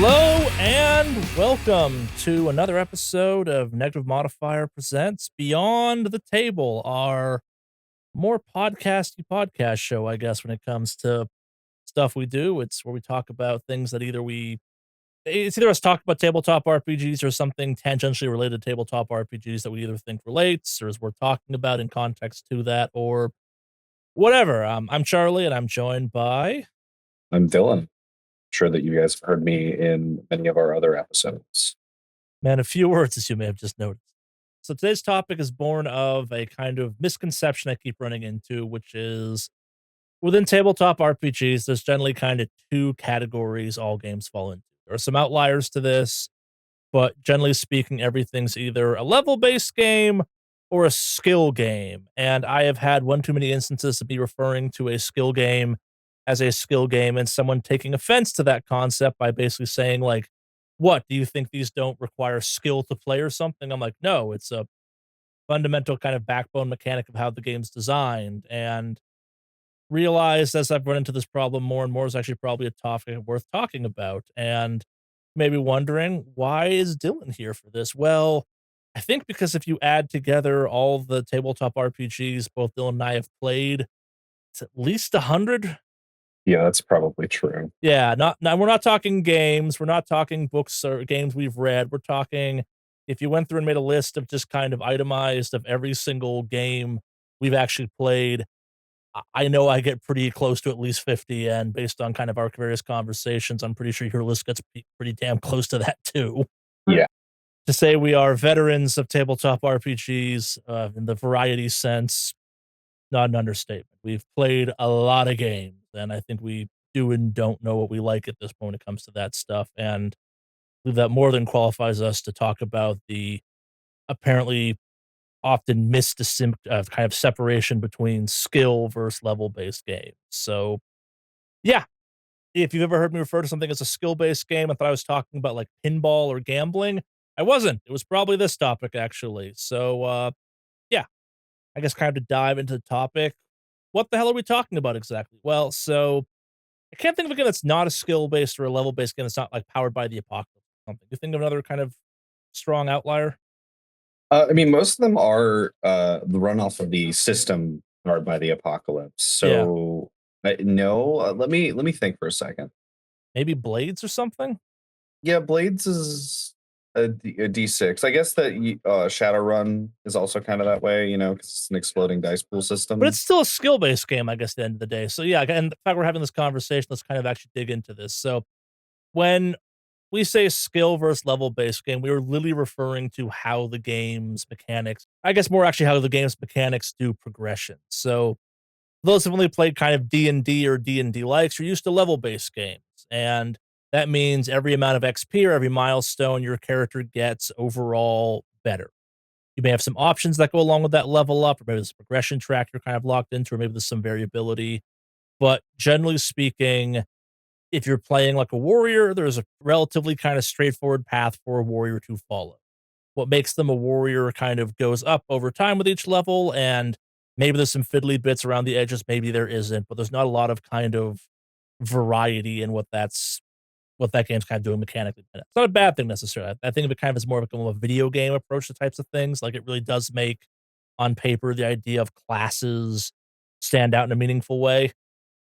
Hello and welcome to another episode of Negative Modifier Presents Beyond the Table, our more podcast show, I guess, when it comes to stuff we do. It's where we talk about things that it's either us talking about tabletop RPGs or something tangentially related to tabletop RPGs that we either think relates or is worth talking about in context to that or whatever. I'm Charlie and I'm joined by... I'm Dylan. Sure that you guys have heard me in many of our other episodes. Man, a few words, as you may have just noticed. So today's topic is born of a kind of misconception I keep running into, which is within tabletop RPGs, there's generally kind of two categories all games fall into. There are some outliers to this, but generally speaking, everything's either a level-based game or a skill game. And I have had one too many instances of me referring to a skill game as a skill game and someone taking offense to that concept by basically saying, like, what, do you think these don't require skill to play or something? I'm like, no, it's a fundamental kind of backbone mechanic of how the game's designed. And realized as I've run into this problem more and more is actually probably a topic worth talking about. And maybe wondering, why is Dylan here for this? Well, I think because if you add together all the tabletop RPGs both Dylan and I have played, it's at least 100. Yeah, that's probably true. Yeah, we're not talking games, we're not talking books or games we've read. We're talking if you went through and made a list of just kind of itemized of every single game we've actually played, I know I get pretty close to at least 50, and based on kind of our various conversations, I'm pretty sure your list gets pretty damn close to that too. Yeah. To say we are veterans of tabletop RPGs in the variety sense, not an understatement. We've played a lot of games, and I think we do and don't know what we like at this point when it comes to that stuff. And I believe that more than qualifies us to talk about the apparently often missed kind of separation between skill versus level-based games. So, yeah, if you've ever heard me refer to something as a skill-based game, I thought I was talking about like pinball or gambling. I wasn't. It was probably this topic actually. So, yeah, I guess kind of to dive into the topic. What the hell are we talking about exactly? Well, so I can't think of a game that's not a skill-based or a level-based game that's not like powered by the apocalypse or something. You think of another kind of strong outlier? I mean, most of them are the runoff of the system powered by the apocalypse. Yeah. So no, let me think for a second. Maybe Blades or something? Yeah, Blades is a D6. I guess that Shadowrun is also kind of that way, because it's an exploding dice pool But system. it's still a skill-based game, I guess, at the end of the day. So, yeah, and the fact we're having this conversation, let's kind of actually dig into this. So, when we say skill versus level-based game, we were literally referring to how the game's mechanics, I guess more actually how the game's mechanics do progression. So, those who've only played kind of D&D or D&D likes are used to level-based games. And that means every amount of XP or every milestone your character gets overall better. You may have some options that go along with that level up, or maybe there's a progression track you're kind of locked into, or maybe there's some variability. But generally speaking, if you're playing like a warrior, there's a relatively kind of straightforward path for a warrior to follow. What makes them a warrior kind of goes up over time with each level, and maybe there's some fiddly bits around the edges, maybe there isn't, but there's not a lot of kind of variety in what that game's kind of doing mechanically. It's not a bad thing necessarily. I think of it kind of as more of a video game approach to types of things. Like it really does make on paper the idea of classes stand out in a meaningful way.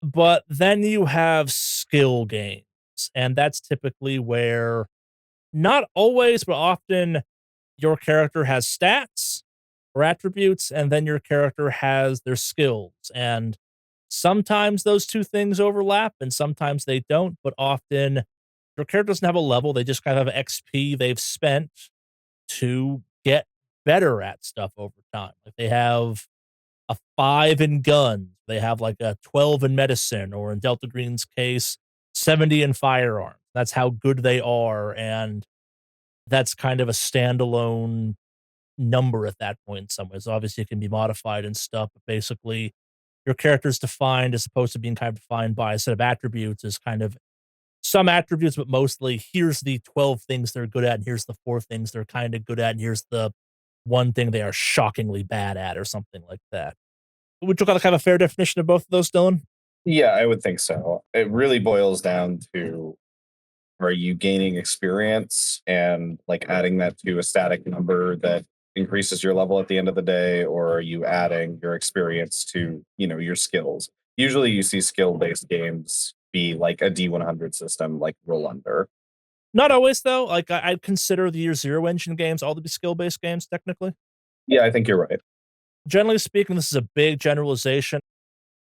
But then you have skill games, and that's typically where not always, but often your character has stats or attributes, and then your character has their skills. And sometimes those two things overlap and sometimes they don't, but often your character doesn't have a level. They just kind of have XP they've spent to get better at stuff over time. Like they have a 5 in guns, they have like a 12 in medicine, or in Delta Green's case, 70 in firearms. That's how good they are. And that's kind of a standalone number at that point in some ways. Obviously, it can be modified and stuff, but basically, your character is defined as opposed to being kind of defined by a set of attributes as kind of some attributes, but mostly here's the 12 things they're good at, and here's the 4 things they're kind of good at, and here's the one thing they are shockingly bad at, or something like that. Would you kind of have a fair definition of both of those, Dylan? Yeah, I would think so. It really boils down to Are you gaining experience and like adding that to a static number that increases your level at the end of the day, or are you adding your experience to, your skills? Usually you see skill-based games be like a D100 system, like Roll Under. Not always though. Like I'd consider the Year Zero engine games all to be skill based games technically. Yeah, I think you're right. Generally speaking, this is a big generalization.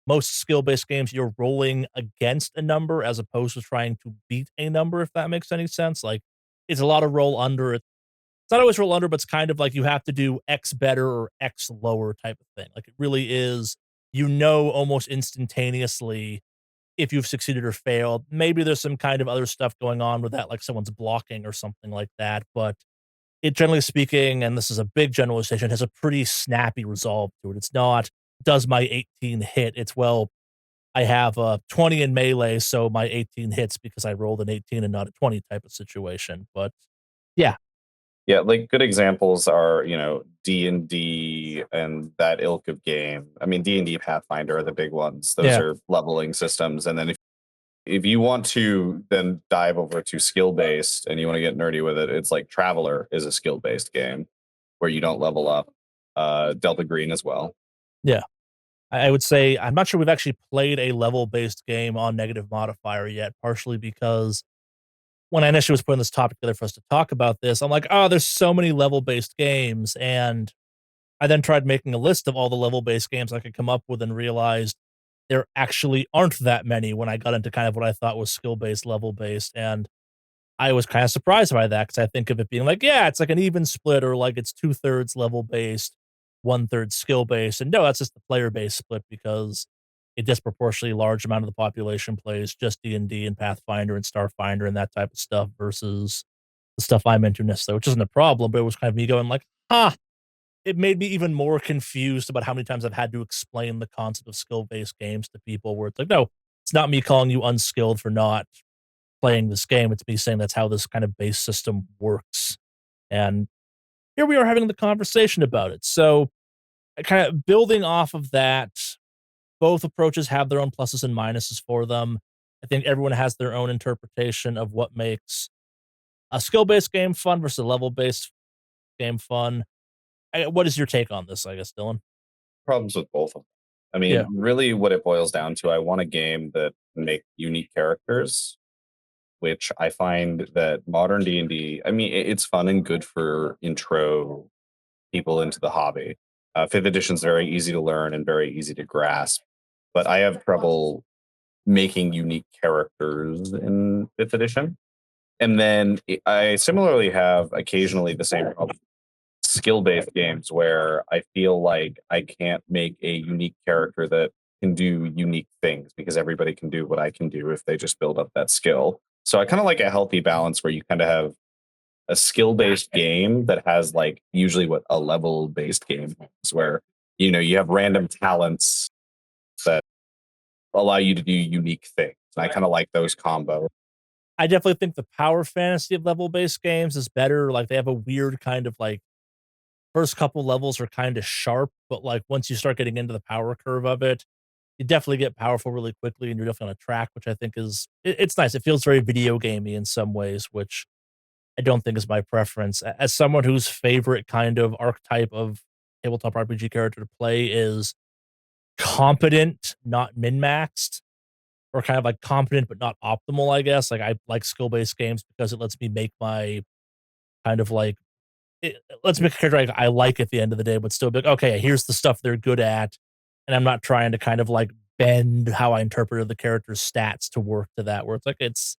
Most skill based games, you're rolling against a number as opposed to trying to beat a number, if that makes any sense. Like it's a lot of roll under. It's not always roll under, but it's kind of like you have to do X better or X lower type of thing. Like it really is, almost instantaneously if you've succeeded or failed. Maybe there's some kind of other stuff going on with that, like someone's blocking or something like that. But it generally speaking, and this is a big generalization, has a pretty snappy resolve to it. It's not, does my 18 hit? It's, well, I have a 20 in melee, so my 18 hits because I rolled an 18 and not a 20 type of situation. But yeah, Yeah, like good examples are, D&D and that ilk of game. I mean, D&D Pathfinder are the big ones. Those yeah, are leveling systems. And then if you want to then dive over to skill based and you want to get nerdy with it, it's like Traveler is a skill based game where you don't level up. Delta Green as well. yeah. I would say I'm not sure we've actually played a level based game on negative modifier yet, partially because when I initially was putting this topic together for us to talk about this, I'm like, oh, there's so many level based games. And I then tried making a list of all the level based games I could come up with and realized there actually aren't that many when I got into kind of what I thought was skill based, level based. And I was kind of surprised by that because I think of it being like, yeah, it's like an even split or like it's two-thirds level based, one-third skill based. And no, that's just the player based split because a disproportionately large amount of the population plays just D&D and Pathfinder and Starfinder and that type of stuff versus the stuff I'm into necessarily, which isn't a problem, but it was kind of me going like, it made me even more confused about how many times I've had to explain the concept of skill based games to people where it's like, no, it's not me calling you unskilled for not playing this game. It's me saying that's how this kind of base system works. And here we are having the conversation about it. So, kind of building off of that, both approaches have their own pluses and minuses for them. I think everyone has their own interpretation of what makes a skill based game fun versus a level based game fun. What is your take on this, I guess, Dylan? Problems with both of them. I Yeah. mean, really what it boils down to, I want a game that can make unique characters, which I find that modern D&D, I mean, it's fun and good for intro people into the hobby. Fifth edition is very easy to learn and very easy to grasp, but I have trouble making unique characters in fifth edition. And then I similarly have occasionally the same problem skill based games where I feel like I can't make a unique character that can do unique things because everybody can do what I can do if they just build up that skill. So I kind of like a healthy balance where you kind of have a skill based game that has like usually what a level based game is, where you have random talents that allow you to do unique things. And I kind of like those combos. I definitely think the power fantasy of level based games is better. Like they have a weird kind of like first couple levels are kind of sharp, but like once you start getting into the power curve of it, you definitely get powerful really quickly and you're definitely on a track, which I think is it's nice. It feels very video gamey in some ways, which I don't think is my preference. As someone whose favorite kind of archetype of tabletop RPG character to play is competent, not min-maxed, or kind of like competent but not optimal, I guess. Like I like skill-based games because it lets me make my kind of like let's make a character I like at the end of the day, but still be like, okay, here's the stuff they're good at, and I'm not trying to kind of like bend how I interpreted the character's stats to work to that. Where it's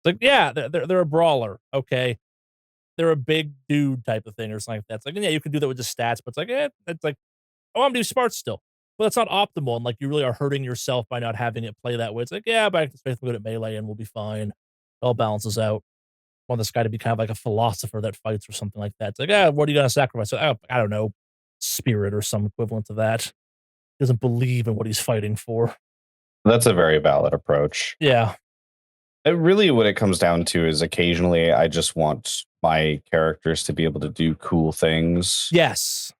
like, yeah, they're a brawler, okay, they're a big dude type of thing or something like that. It's like, yeah, you can do that with just stats, but it's like, it's like, oh, I'm doing smart still, but that's not optimal, and like you really are hurting yourself by not having it play that way. It's like, yeah, but I can I'm good at melee and we'll be fine. It all balances out. Want this guy to be kind of like a philosopher that fights or something like that. It's like, what are you going to sacrifice? Oh, I don't know, spirit or some equivalent to that. He doesn't believe in what he's fighting for. That's a very valid approach. Yeah. Really, what it comes down to is occasionally I just want my characters to be able to do cool things, Yes.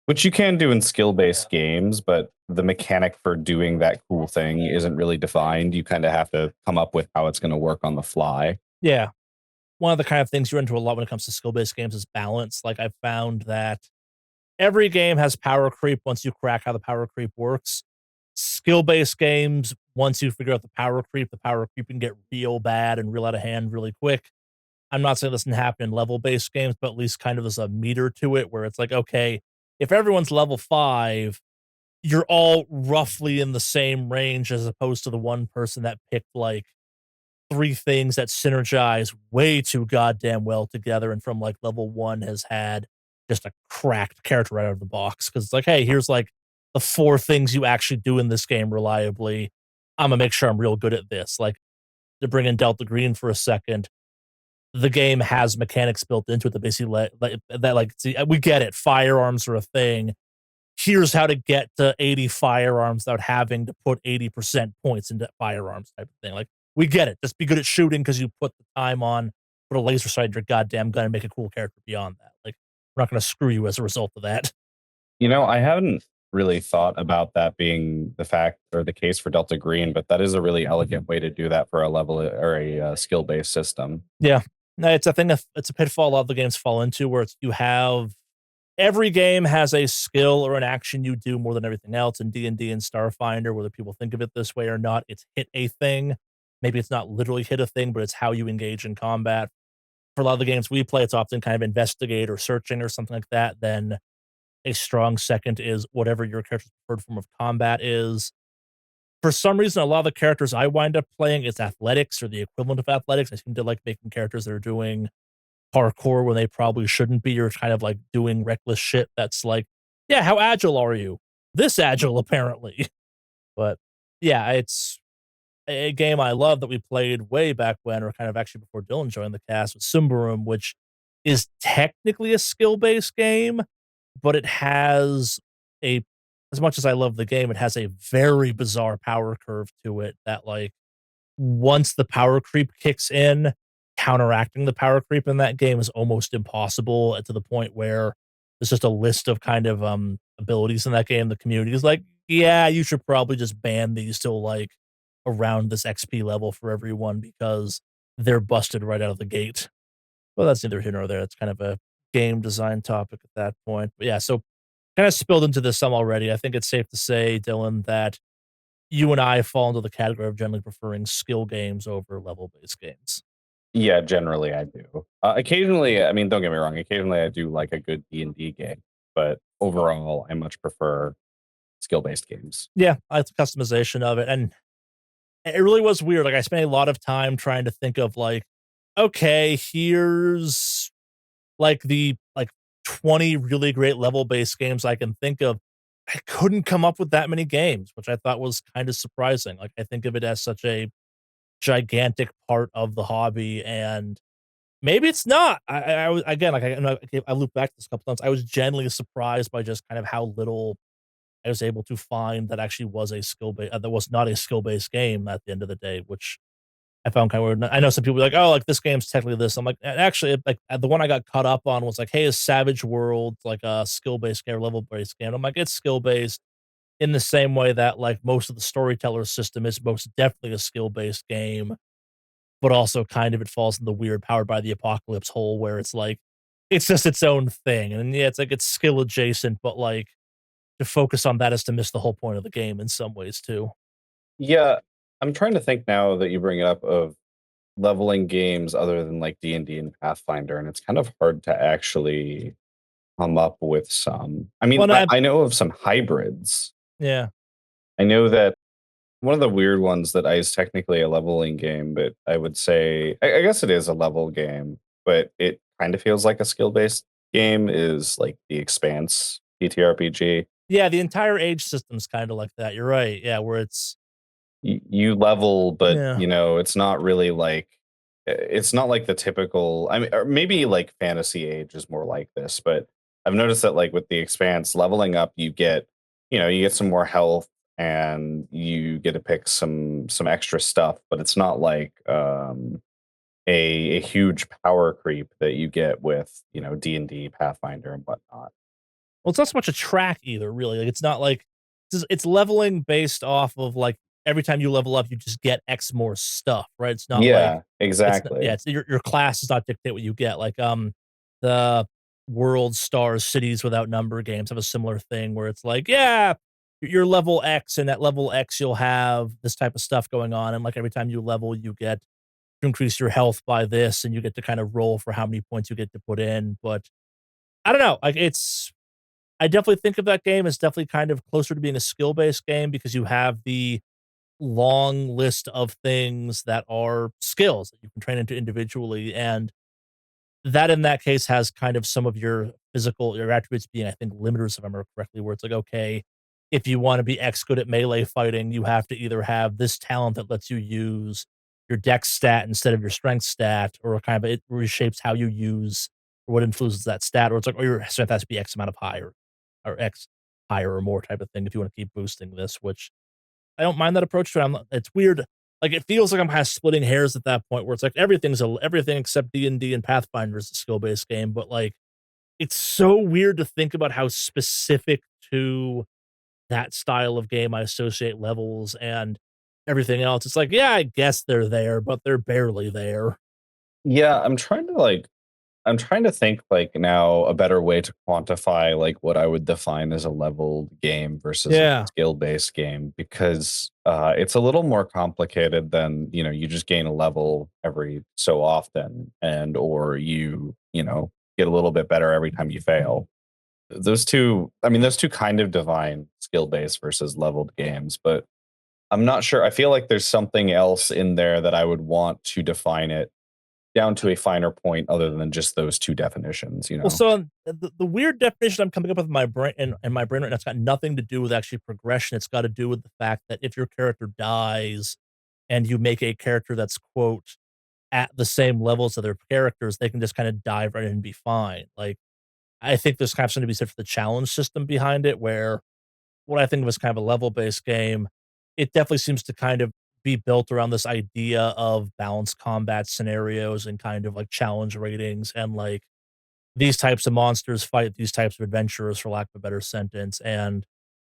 which you can do in skill based games, but the mechanic for doing that cool thing isn't really defined. You kind of have to come up with how it's going to work on the fly. Yeah. One of the kind of things you're into a lot when it comes to skill-based games is balance. Like, I've found that every game has power creep once you crack how the power creep works. Skill-based games, once you figure out the power creep can get real bad and real out of hand really quick. I'm not saying this doesn't happen in level-based games, but at least kind of there's a meter to it where it's like, okay, if everyone's level 5, you're all roughly in the same range as opposed to the one person that picked, like, 3 things that synergize way too goddamn well together and from, like, level 1 has had just a cracked character right out of the box because it's like, "Hey, here's, like, the 4 things you actually do in this game reliably. Imma make sure I'm real good at this." Like, to bring in Delta Green for a second, the game has mechanics built into it that basically see, we get it, firearms are a thing. Here's how to get to 80 firearms without having to put 80% points into firearms type of thing. Like, we get it. Just be good at shooting because you put the time on, put a laser sight in your goddamn gun and make a cool character beyond that. Like, we're not gonna screw you as a result of that. I haven't really thought about that being the fact or the case for Delta Green, but that is a really elegant way to do that for a level or a skill based system. Yeah. No, it's a thing of it's a pitfall a lot of the games fall into where it's you have every game has a skill or an action you do more than everything else. In D&D and Starfinder, whether people think of it this way or not, it's hit a thing. Maybe it's not literally hit a thing, but it's how you engage in combat. For a lot of the games we play, it's often kind of investigate or searching or something like that. Then a strong second is whatever your character's preferred form of combat is. For some reason, a lot of the characters I wind up playing is athletics or the equivalent of athletics. I seem to like making characters that are doing parkour when they probably shouldn't be, or kind of like doing reckless shit that's like, yeah, how agile are you? This agile, apparently. But yeah, it's a game I love that we played way back when, or kind of actually before Dylan joined the cast, with Symbaroum, which is technically a skill based game, but it has a, as much as I love the game, it has a very bizarre power curve to it that, like, once the power creep kicks in, counteracting the power creep in that game is almost impossible, to the point where there's just a list of kind of abilities in that game. The community is like, yeah, you should probably just ban these till like around this XP level for everyone because they're busted right out of the gate. Well, that's neither here nor there. It's kind of a game design topic at that point. But yeah, so kind of spilled into this some already. I think it's safe to say, Dylan, that you and I fall into the category of generally preferring skill games over level based games. Yeah, generally I do. Occasionally, I mean, don't get me wrong. Occasionally, I do like a good D&D game, but overall, I much prefer skill based games. Yeah, I like the customization of it. And it really was weird. Like, I spent a lot of time trying to think of, like, okay, here's like the like 20 really great level based games I can think of. I couldn't come up with that many games, which I thought was kind of surprising. Like, I think of it as such a gigantic part of the hobby, and maybe it's not. I was again, like, I look back to this a couple times. I was genuinely surprised by just kind of how little I was able to find that actually was a that was not a skill based game at the end of the day, which I found kind of weird. I know some people are like, oh, like this game's technically this. I'm like, actually, like, the one I got caught up on was like, hey, is Savage World like a skill based game or level based game? I'm like, it's skill based in the same way that like most of the storyteller system is most definitely a skill based game, but also kind of it falls in the weird powered by the apocalypse hole where it's like it's just its own thing. And yeah, it's like it's skill adjacent, but like to focus on that is to miss the whole point of the game in some ways too. Yeah, I'm trying to think now that you bring it up of leveling games other than like D&D and Pathfinder, and it's kind of hard to actually come up with some. I mean, Well, no, I know of some hybrids. yeah, I know that one of the weird ones that is technically a leveling game, but I would say I guess it is a level game, but it kind of feels like a skill-based game is like The Expanse ttrpg. yeah, the entire age system's kind of like that. You're right. Yeah, where it's You level, but yeah, it's not really like it's not like the typical. I mean, or maybe like Fantasy Age is more like this, but I've noticed that like with the Expanse, leveling up, you get some more health and you get to pick some extra stuff, but it's not like a huge power creep that you get with D&D, Pathfinder, and whatnot. well, it's not so much a track either, really. Like, it's not like it's leveling based off of like every time you level up, you just get X more stuff, right? It's not like Yeah, yeah, exactly. it's your class does not dictate what you get. Like the World Stars Cities Without Number games have a similar thing where it's like, yeah, you're level X, and at level X you'll have this type of stuff going on, and like every time you level, you get to increase your health by this, and you get to kind of roll for how many points you get to put in. But I don't know, like it's I definitely think of that game as definitely kind of closer to being a skill based game because you have the long list of things that are skills that you can train into individually. And that in that case has kind of some of your attributes being, I think, limiters, if I remember correctly, where it's like, okay, if you want to be X good at melee fighting, you have to either have this talent that lets you use your dex stat instead of your strength stat, or kind of it reshapes how you use or what influences that stat, or it's like, oh, your strength has to be X amount of higher or X higher or more type of thing if you want to keep boosting this, which I don't mind that approach to it. It's weird. Like it feels like I'm kind of splitting hairs at that point where it's like everything except D&D and Pathfinder is a skill based game, but like it's so weird to think about how specific to that style of game I associate levels and everything else. It's like, yeah, I guess they're there, but they're barely there. Yeah, I'm trying to think like now a better way to quantify like what I would define as a leveled game versus a Yeah. skill-based game because it's a little more complicated than, you just gain a level every so often and or you get a little bit better every time you fail. Those two kind of define skill-based versus leveled games, but I'm not sure. I feel like there's something else in there that I would want to define it down to a finer point other than just those two definitions, you Well, know? so the weird definition I'm coming up with in my brain and my brain right now, it's got nothing to do with actually progression. It's got to do with the fact that if your character dies and you make a character that's quote at the same levels of their characters, they can just kind of dive right in and be fine. Like I think there's kind of something to be said for the challenge system behind it, where what I think of as kind of a level based game, it definitely seems to kind of be built around this idea of balanced combat scenarios and kind of like challenge ratings and like these types of monsters fight these types of adventurers for lack of a better sentence. And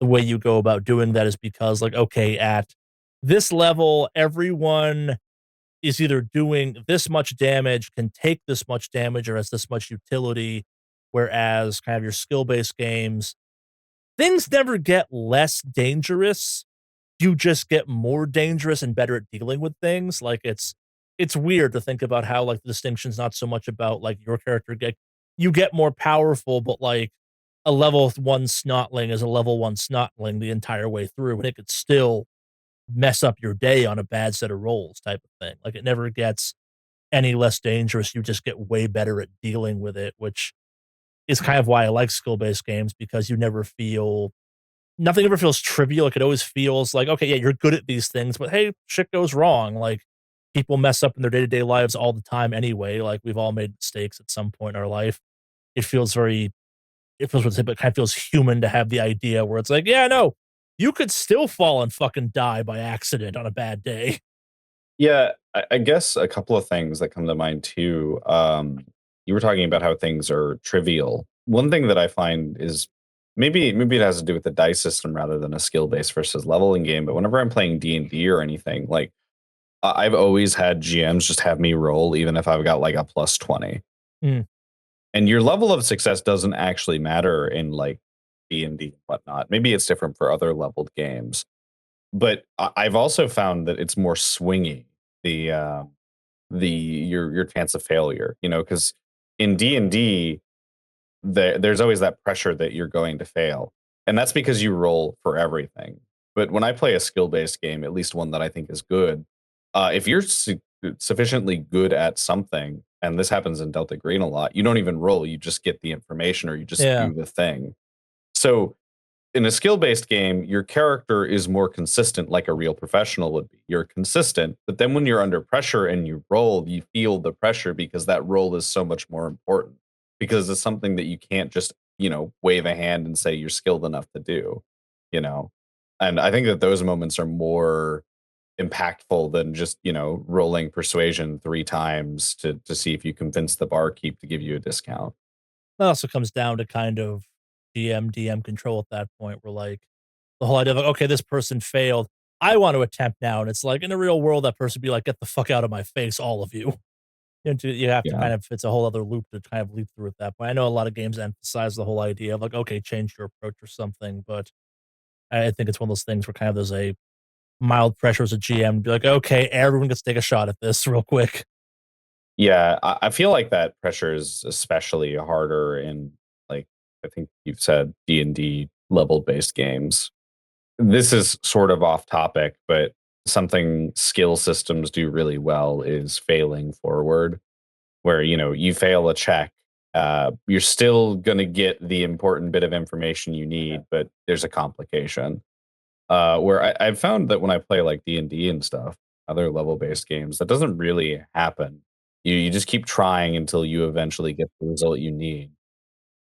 the way you go about doing that is because like, okay, at this level, everyone is either doing this much damage, can take this much damage, or has this much utility. Whereas kind of your skill based games, things never get less dangerous. You just get more dangerous and better at dealing with things. Like it's weird to think about how like the distinction's not so much about like your character get you get more powerful, but like a level one snotling is a level one snotling the entire way through, and it could still mess up your day on a bad set of rolls type of thing. Like it never gets any less dangerous. You just get way better at dealing with it, which is kind of why I like skill based games because you never feel nothing ever feels trivial. Like it always feels like, okay, yeah, you're good at these things, but hey, shit goes wrong. Like people mess up in their day to day lives all the time anyway. Like we've all made mistakes at some point in our life. It feels very, it feels, but it kind of feels human to have the idea where it's like, yeah, no, you could still fall and fucking die by accident on a bad day. Yeah, I guess a couple of things that come to mind too. You were talking about how things are trivial. One thing that I find is maybe it has to do with the dice system rather than a skill based versus leveling game. But whenever I'm playing D&D or anything, like I've always had GMs just have me roll, even if I've got like a plus 20. Mm, And your level of success doesn't actually matter in like D&D and whatnot. Maybe it's different for other leveled games, but I've also found that it's more swingy the your chance of failure. Because in D&D there's always that pressure that you're going to fail, and that's because you roll for everything. But when I play a skill based game, at least one that I think is good, if you're sufficiently good at something, and this happens in Delta Green a lot, you don't even roll, you just get the information or you just yeah. do the thing. So in a skill based game, your character is more consistent, like a real professional would be. You're consistent, but then when you're under pressure and you roll, you feel the pressure because that roll is so much more important because it's something that you can't just, wave a hand and say you're skilled enough to do, you know? And I think that those moments are more impactful than just, rolling persuasion 3 times to see if you convince the barkeep to give you a discount. That also comes down to kind of GM, DM control at that point where like the whole idea of like, okay, this person failed. I want to attempt now. And it's like in the real world, that person would be like, get the fuck out of my face, all of you. You have to Yeah. kind of, it's a whole other loop to kind of leap through at that point. I know a lot of games emphasize the whole idea of like, okay, change your approach or something, but I think it's one of those things where kind of there's a mild pressure as a GM to be like, okay, everyone gets to take a shot at this real quick. Yeah, I feel like that pressure is especially harder in, like, I think you've said D&D level-based games. This is sort of off topic, but something skill systems do really well is failing forward, where, you fail a check, you're still gonna get the important bit of information you need, but there's a complication. Where I've found that when I play like D&D and stuff, other level-based games, that doesn't really happen. You just keep trying until you eventually get the result you need.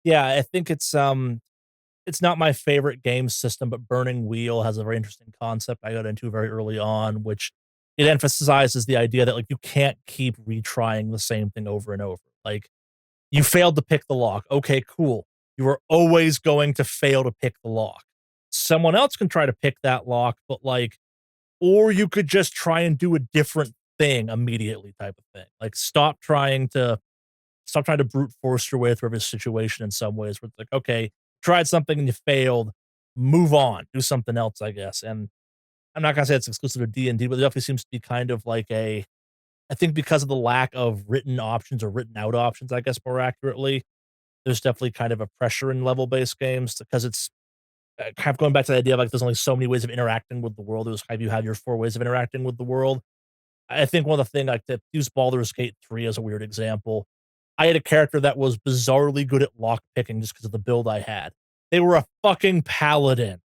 Yeah, I think it's not my favorite game system, but Burning Wheel has a very interesting concept I got into very early on, which it emphasizes the idea that like you can't keep retrying the same thing over and over. Like you failed to pick the lock. Okay, cool. You are always going to fail to pick the lock. Someone else can try to pick that lock, but like, or you could just try and do a different thing immediately, type of thing. Like stop trying to brute force your way through every situation in some ways where it's like, okay, tried something and you failed, move on, do something else, I guess. And I'm not gonna say it's exclusive to D&D, but it definitely seems to be kind of like I think because of the lack of written options or written out options, I guess more accurately, there's definitely kind of a pressure in level based games because it's kind of going back to the idea of like there's only so many ways of interacting with the world. There's kind of you have your four ways of interacting with the world. I think one of the things like to use Baldur's Gate 3 as a weird example, I had a character that was bizarrely good at lock picking just because of the build I had. They were a fucking paladin.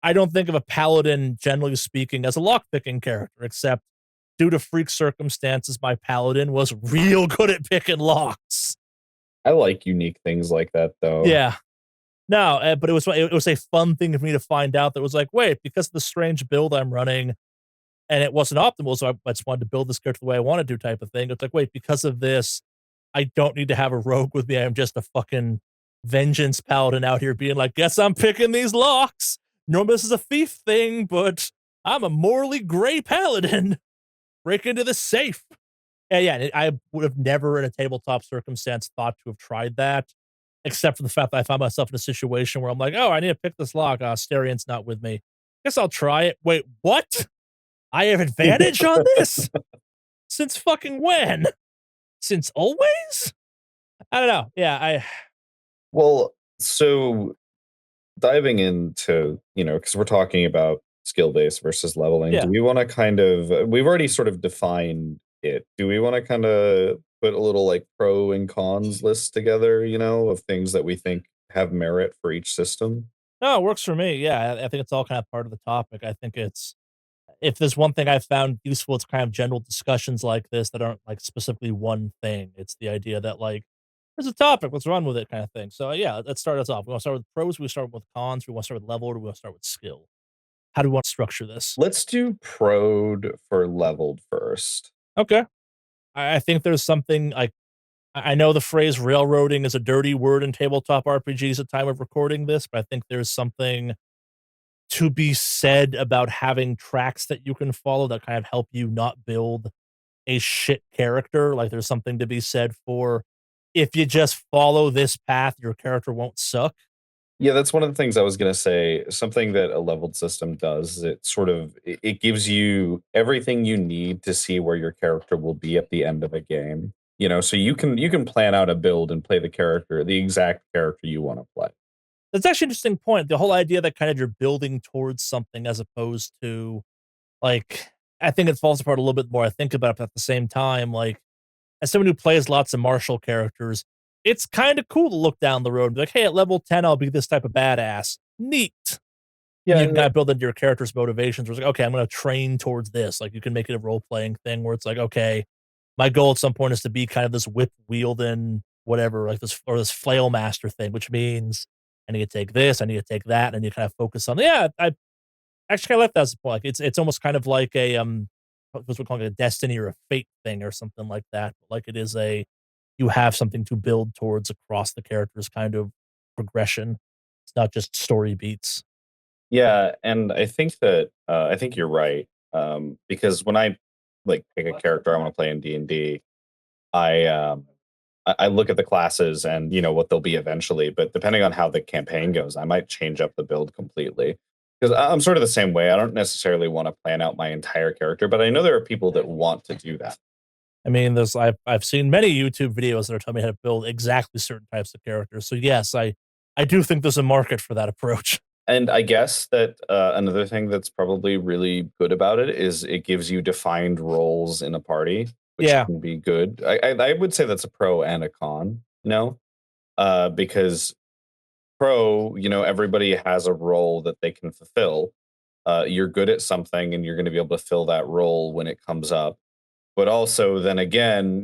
I don't think of a paladin, generally speaking, as a lock picking character, except due to freak circumstances, my paladin was real good at picking locks. I like unique things like that, though. Yeah. No, but it was a fun thing for me to find out that was like, wait, because of the strange build I'm running, and it wasn't optimal, so I just wanted to build this character the way I wanted to, type of thing. It's like, wait, because of this, I don't need to have a rogue with me. I'm just a fucking vengeance paladin out here being like, guess I'm picking these locks. Normally this is a thief thing, but I'm a morally gray paladin. Break into the safe. And yeah, I would have never in a tabletop circumstance thought to have tried that, except for the fact that I found myself in a situation where I'm like, oh, I need to pick this lock. Starian's not with me. Guess I'll try it. Wait, what? I have advantage on this? Since fucking when? Since always? I don't know. Yeah, Well, so diving into, because we're talking about skill based versus leveling, do yeah. we want to kind of, we've already sort of defined it. Do we want to kind of put a little like pro and cons list together, of things that we think have merit for each system? No, it works for me. Yeah, I think it's all kind of part of the topic. I think it's if there's one thing I've found useful, it's kind of general discussions like this that aren't like specifically one thing. It's the idea that like there's a topic, let's run with it, kind of thing. So yeah, let's start us off. We want to start with pros. We start with cons. We want to start with level. Or do we want to start with skill? How do we want to structure this? Let's do prod for leveled first. Okay, I think there's something like I know the phrase railroading is a dirty word in tabletop RPGs at time of recording this, but I think there's something to be said about having tracks that you can follow that kind of help you not build a shit character. Like there's something to be said for if you just follow this path, your character won't suck. Yeah, that's one of the things I was gonna say. Something that a leveled system does is it gives you everything you need to see where your character will be at the end of a game. So you can plan out a build and play the exact character you want to play. That's actually an interesting point. The whole idea that kind of you're building towards something as opposed to like I think it falls apart a little bit more. I think about it, but at the same time, like as someone who plays lots of martial characters, it's kind of cool to look down the road and be like, hey, at level 10, I'll be this type of badass. Neat. And Yeah, you can kind of build into your character's motivations where it's like, okay, I'm going to train towards this. Like you can make it a role playing thing where it's like, okay, my goal at some point is to be kind of this whip wielding whatever, like this or this flail master thing, which means I need to take this, I need to take that, and you kind of focus on yeah. I actually kind of left that as a point. Like it's almost kind of like a what we call it a destiny or a fate thing or something like that. Like it is a you have something to build towards across the character's kind of progression. It's not just story beats. Yeah, and I think you're right. Because when I like pick a character I want to play in D&D, I I look at the classes and what they'll be eventually, but depending on how the campaign goes, I might change up the build completely. Because I'm sort of the same way. I don't necessarily want to plan out my entire character, but I know there are people that want to do that. I mean, I've seen many YouTube videos that are telling me how to build exactly certain types of characters. So yes, I do think there's a market for that approach. And I guess that another thing that's probably really good about it is it gives you defined roles in a party, which Yeah. can be good. I would say that's a pro and a con, because pro, everybody has a role that they can fulfill. You're good at something, and you're going to be able to fill that role when it comes up. But also, then again,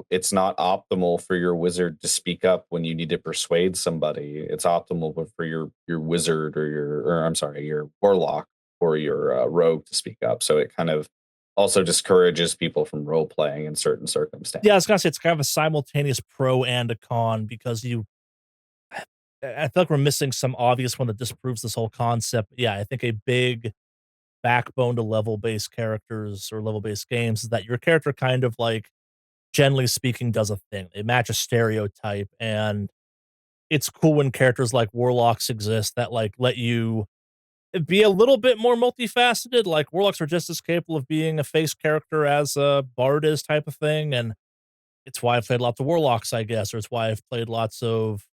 it's not optimal for your wizard to speak up when you need to persuade somebody. It's optimal for your wizard or I'm sorry, your warlock or your rogue to speak up. So it kind of also discourages people from role playing in certain circumstances. Yeah, I was gonna say it's kind of a simultaneous pro and a con because I feel like we're missing some obvious one that disproves this whole concept. Yeah, I think a big backbone to level-based characters or level-based games is that your character kind of like, generally speaking, does a thing. They match a stereotype, and it's cool when characters like warlocks exist that like let you be a little bit more multifaceted. Like warlocks are just as capable of being a face character as a bard is, type of thing. And it's why I've played lots of warlocks, I guess, or it's why I've played lots of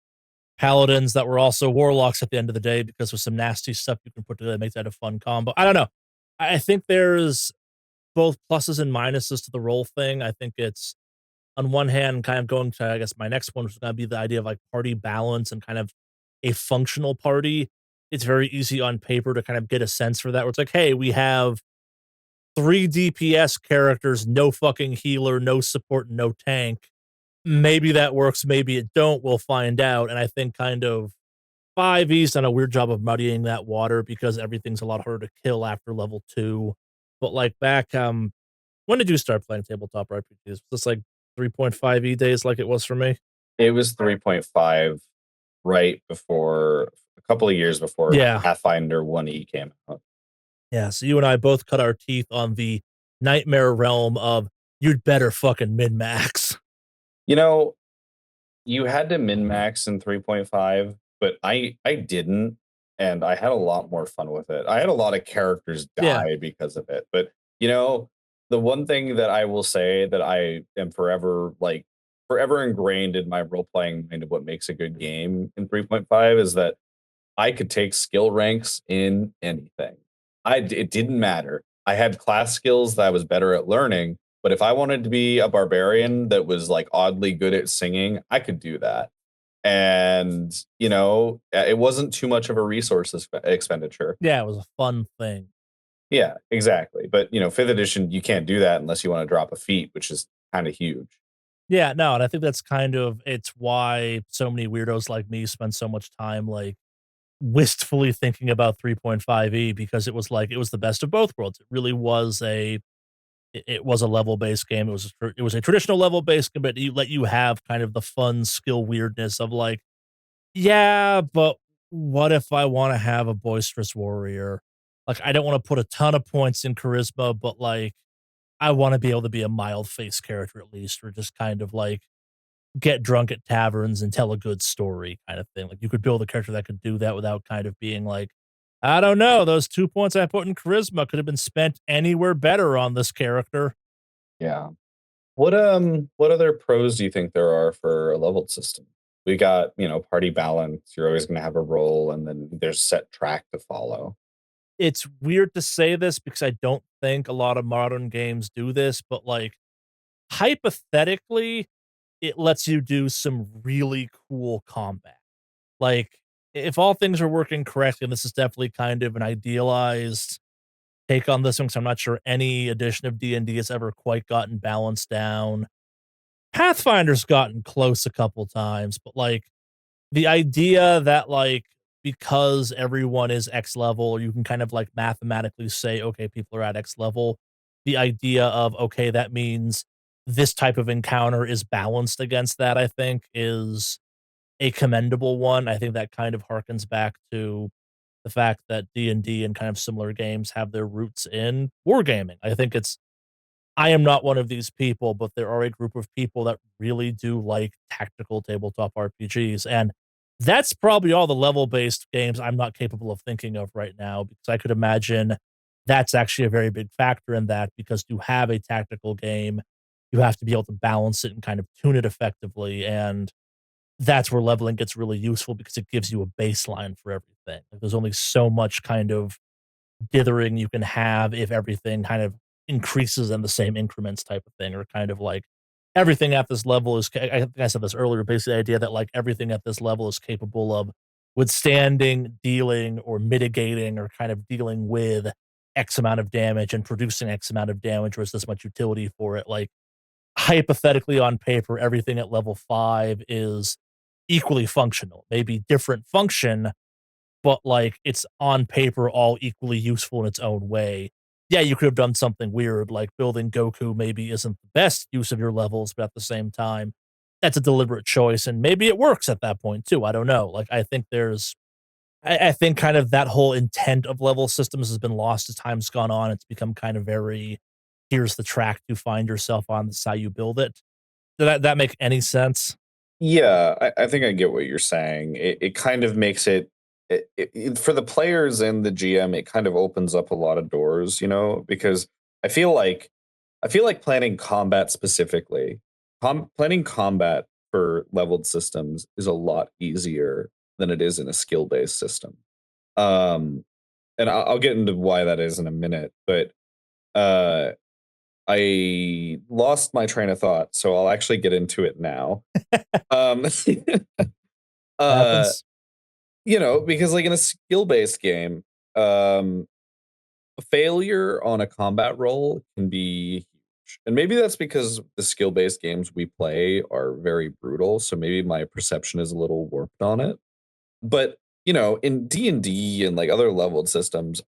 paladins that were also warlocks at the end of the day because there's some nasty stuff you can put together that makes that a fun combo. I don't know. I think there's both pluses and minuses to the role thing. I think it's on one hand kind of going to, I guess, my next one, which is going to be the idea of like party balance and kind of a functional party. It's very easy on paper to kind of get a sense for that. Where it's like, hey, we have three DPS characters, no fucking healer, no support, no tank. Maybe that works, maybe it don't. We'll find out. And I think kind of 5E's done a weird job of muddying that water because everything's a lot harder to kill after level 2. But like back, when did you start playing tabletop RPGs? Was this like 3.5E days like it was for me? It was 3.5 right before a couple of years before Yeah. Pathfinder 1E came out. Yeah. So you and I both cut our teeth on the nightmare realm of you'd better fucking min max. You know, you had to min max in 3.5, but I didn't, and I had a lot more fun with it. I had a lot of characters Yeah. die because of it, but the one thing that I will say that I am forever ingrained in my role playing mind of what makes a good game in 3.5 is that I could take skill ranks in anything. It didn't matter. I had class skills that I was better at learning, but if I wanted to be a barbarian that was like oddly good at singing, I could do that. And it wasn't too much of a expenditure. Yeah. It was a fun thing. Yeah, exactly. But fifth edition, you can't do that unless you want to drop a feat, which is kind of huge. Yeah. No. And I think that's kind of, it's why so many weirdos like me spend so much time like wistfully thinking about 3.5E because it was like, it was the best of both worlds. It really was it was a level based game. It was a traditional level based game, but let you have kind of the fun skill weirdness of like, yeah, but what if I want to have a boisterous warrior? Like, I don't want to put a ton of points in charisma, but like, I want to be able to be a mild face character at least, or just kind of like get drunk at taverns and tell a good story kind of thing. Like, you could build a character that could do that without kind of being like, I don't know, those 2 points I put in charisma could have been spent anywhere better on this character. Yeah. What other pros do you think there are for a leveled system? We got, party balance. You're always going to have a role, and then there's set track to follow. It's weird to say this because I don't think a lot of modern games do this, but like hypothetically, it lets you do some really cool combat. Like, if all things are working correctly, and this is definitely kind of an idealized take on this one, because I'm not sure any edition of D&D has ever quite gotten balanced down. Pathfinder's gotten close a couple times, but like the idea that like because everyone is X level, you can kind of like mathematically say, okay, people are at X level. The idea of okay, that means this type of encounter is balanced against that, I think, is a commendable one. I think that kind of harkens back to the fact that D&D and kind of similar games have their roots in wargaming. I think it's I am not one of these people, but there are a group of people that really do like tactical tabletop RPGs, and that's probably all the level-based games I'm not capable of thinking of right now, because I could imagine that's actually a very big factor in that, because to have a tactical game, you have to be able to balance it and kind of tune it effectively, and that's where leveling gets really useful because it gives you a baseline for everything. Like, there's only so much kind of dithering you can have if everything kind of increases in the same increments type of thing, or kind of like everything at this level is I think I said this earlier, basically the idea that like everything at this level is capable of withstanding, dealing, or mitigating, or kind of dealing with X amount of damage and producing X amount of damage, or is this much utility for it. Like, hypothetically on paper, everything at level 5 is equally functional, maybe different function, but like it's on paper all equally useful in its own way. Yeah, you could have done something weird like building Goku maybe isn't the best use of your levels, but at the same time, that's a deliberate choice, and maybe it works at that point too. I don't know. Like I think I think kind of that whole intent of level systems has been lost as time's gone on. It's become kind of very here's the track to find yourself on, this is how you build it. Did that make any sense? Yeah, I think I get what you're saying. It kind of makes for the players and the GM, it kind of opens up a lot of doors, because I feel like planning combat specifically, planning combat for leveled systems is a lot easier than it is in a skill based system. Um, and I'll get into why that is in a minute, but uh, I lost my train of thought, so I'll actually get into it now. Um, uh, Happens. because like in a skill-based game, um, a failure on a combat roll can be huge. And maybe that's because the skill-based games we play are very brutal, so maybe my perception is a little warped on it. But, in D&D and like other leveled systems,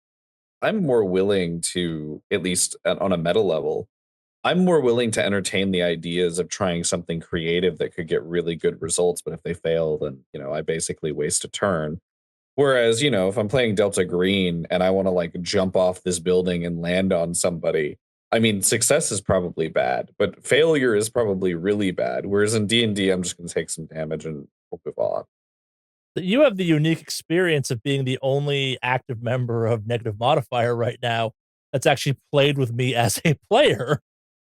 I'm more willing to, at least on a meta level, I'm more willing to entertain the ideas of trying something creative that could get really good results, but if they fail, then, I basically waste a turn. Whereas, if I'm playing Delta Green and I want to like jump off this building and land on somebody, I mean, success is probably bad, but failure is probably really bad. Whereas in D&D, I'm just going to take some damage and we'll move on. You have the unique experience of being the only active member of Negative Modifier right now that's actually played with me as a player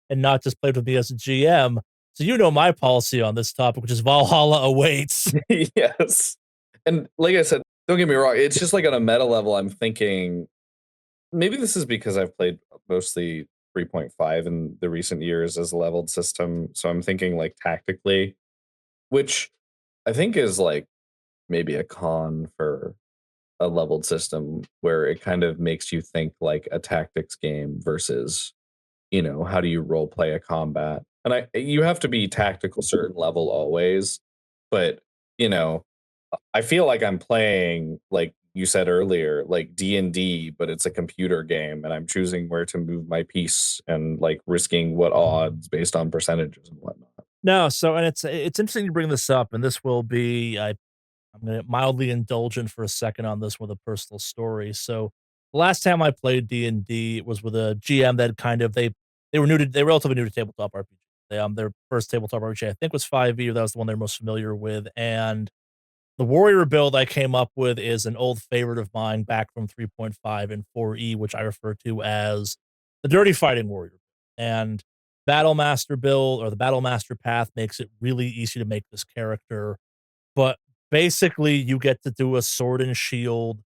and not just played with me as a GM. So you know my policy on this topic, which is Valhalla awaits. Yes. And like I said, don't get me wrong, it's just like on a meta level, I'm thinking maybe this is because I've played mostly 3.5 in the recent years as a leveled system. So I'm thinking like tactically, which I think is like maybe a con for a leveled system where it kind of makes you think like a tactics game versus, how do you role play a combat? And you have to be tactical certain level always, but you know, I feel like I'm playing like you said earlier, like D&D, but it's a computer game and I'm choosing where to move my piece and like risking what odds based on percentages and whatnot. No, so and it's interesting you bring this up, and this will be I'm gonna mildly indulgent for a second on this with a personal story. So the last time I played D&D, it was with a GM that kind of they were relatively new to tabletop RPG. Their first tabletop RPG I think was 5e, or that was the one they're most familiar with. And the warrior build I came up with is an old favorite of mine back from 3.5 and 4e, which I refer to as the dirty fighting warrior. And battle master build, or the battle master path, makes it really easy to make this character, but basically you get to do a sword and shield.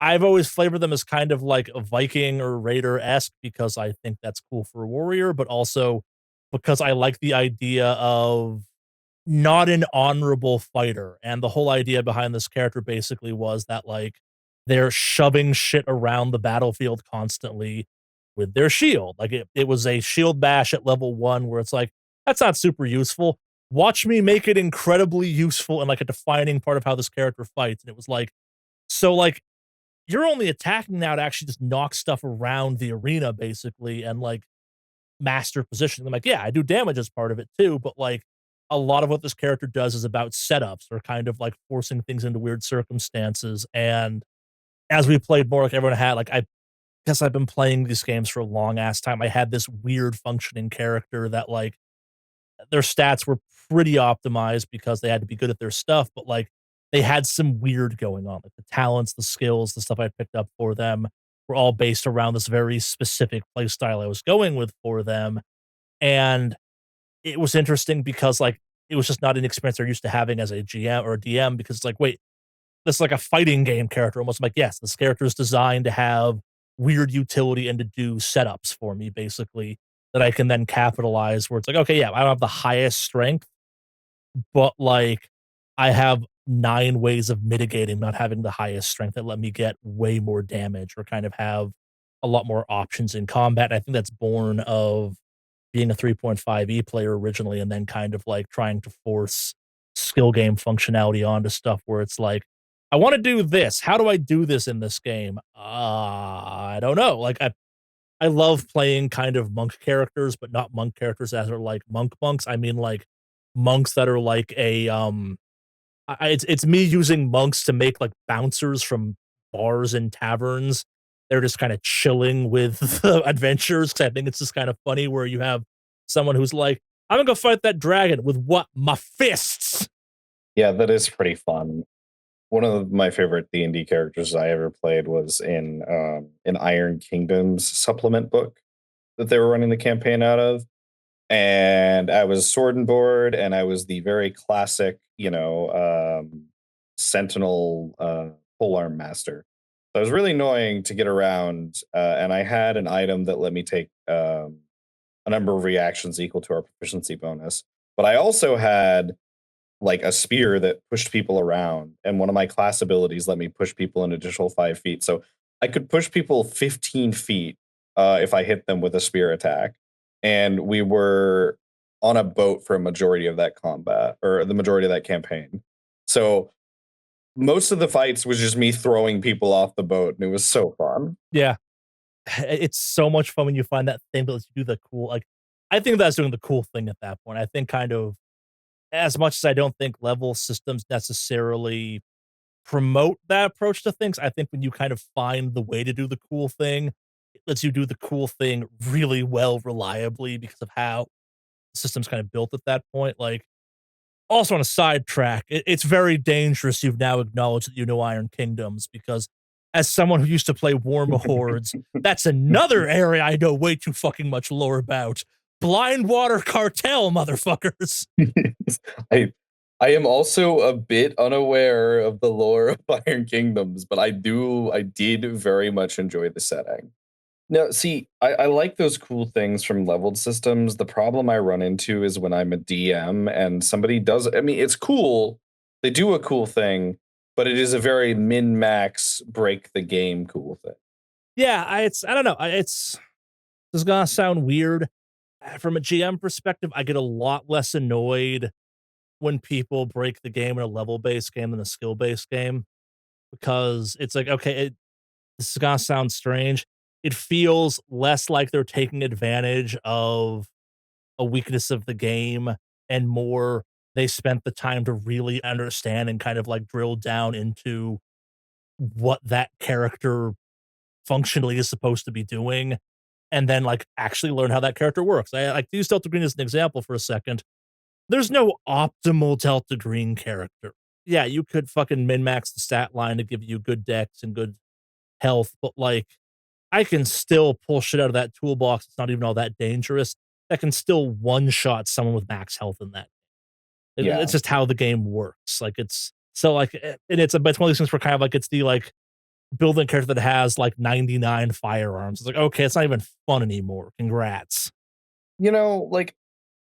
I've always flavored them as kind of like a Viking or Raider-esque because I think that's cool for a warrior, but also because I like the idea of not an honorable fighter. And the whole idea behind this character basically was that like they're shoving shit around the battlefield constantly with their shield. Like it was a shield bash at level 1 where it's like, that's not super useful. Watch me make it incredibly useful and like a defining part of how this character fights. And it was like, so like you're only attacking now to actually just knock stuff around the arena basically and like master positioning. I'm like, yeah, I do damage as part of it too, but like a lot of what this character does is about setups or kind of like forcing things into weird circumstances. And as we played more, like everyone had, like I guess I've been playing these games for a long ass time. I had this weird functioning character that like their stats were pretty optimized because they had to be good at their stuff, but like they had some weird going on. Like the talents, the skills, the stuff I picked up for them were all based around this very specific play style I was going with for them. And it was interesting because like it was just not an experience they're used to having as a GM or a DM because it's like, wait, this is like a fighting game character almost. I'm like, yes, this character is designed to have weird utility and to do setups for me, basically, that I can then capitalize where it's like, okay, yeah, I don't have the highest strength, but like I have 9 ways of mitigating not having the highest strength that let me get way more damage or kind of have a lot more options in combat. I think that's born of being a 3.5e player originally and then kind of like trying to force skill game functionality onto stuff where it's like, I want to do this. How do I do this in this game? I don't know. Like I love playing kind of monk characters, but not monk characters that are like monks. I mean like monks that are like a it's me using monks to make like bouncers from bars and taverns. They're just kind of chilling with the adventures because I think it's just kind of funny where you have someone who's like, I'm gonna go fight that dragon with what? My fists. Yeah, that is pretty fun. One of my favorite D&D characters I ever played was in an Iron Kingdoms supplement book that they were running the campaign out of. And I was sword and board, and I was the very classic, sentinel polearm master. So it was really annoying to get around, and I had an item that let me take a number of reactions equal to our proficiency bonus. But I also had like a spear that pushed people around, and one of my class abilities let me push people an additional 5 feet. So I could push people 15 feet if I hit them with a spear attack. And we were on a boat for a majority of that combat or the majority of that campaign. So most of the fights was just me throwing people off the boat, and it was so fun. Yeah, it's so much fun when you find that thing that lets you do the cool. Like, I think that's doing the cool thing at that point. I think kind of as much as I don't think level systems necessarily promote that approach to things, I think when you kind of find the way to do the cool thing, it lets you do the cool thing really well, reliably because of how the system's kind of built at that point. Like, also on a sidetrack, it's very dangerous you've now acknowledged that you know Iron Kingdoms because as someone who used to play Warma Hordes, that's another area I know way too fucking much lore about. Blind Water Cartel, motherfuckers. I I am also a bit unaware of the lore of Iron Kingdoms, but I did very much enjoy the setting. Now, see, I like those cool things from leveled systems. The problem I run into is when I'm a DM and somebody does, I mean, it's cool. They do a cool thing, but it is a very min max break the game cool thing. Yeah, I don't know. This is gonna sound weird. From a GM perspective, I get a lot less annoyed when people break the game in a level based game than a skill based game because it's like, okay, this is gonna sound strange. It feels less like they're taking advantage of a weakness of the game and more they spent the time to really understand and kind of like drill down into what that character functionally is supposed to be doing and then like actually learn how that character works. I like to use Delta Green as an example for a second. There's no optimal Delta Green character. Yeah, you could fucking min max the stat line to give you good decks and good health, but like I can still pull shit out of that toolbox. It's not even all that dangerous. That can still one shot someone with max health in that. It's Yeah. just how the game works. Like it's so like, and it's one of these things where kind of like it's the like building a character that has like 99 firearms. It's like okay, it's not even fun anymore. Congrats. Like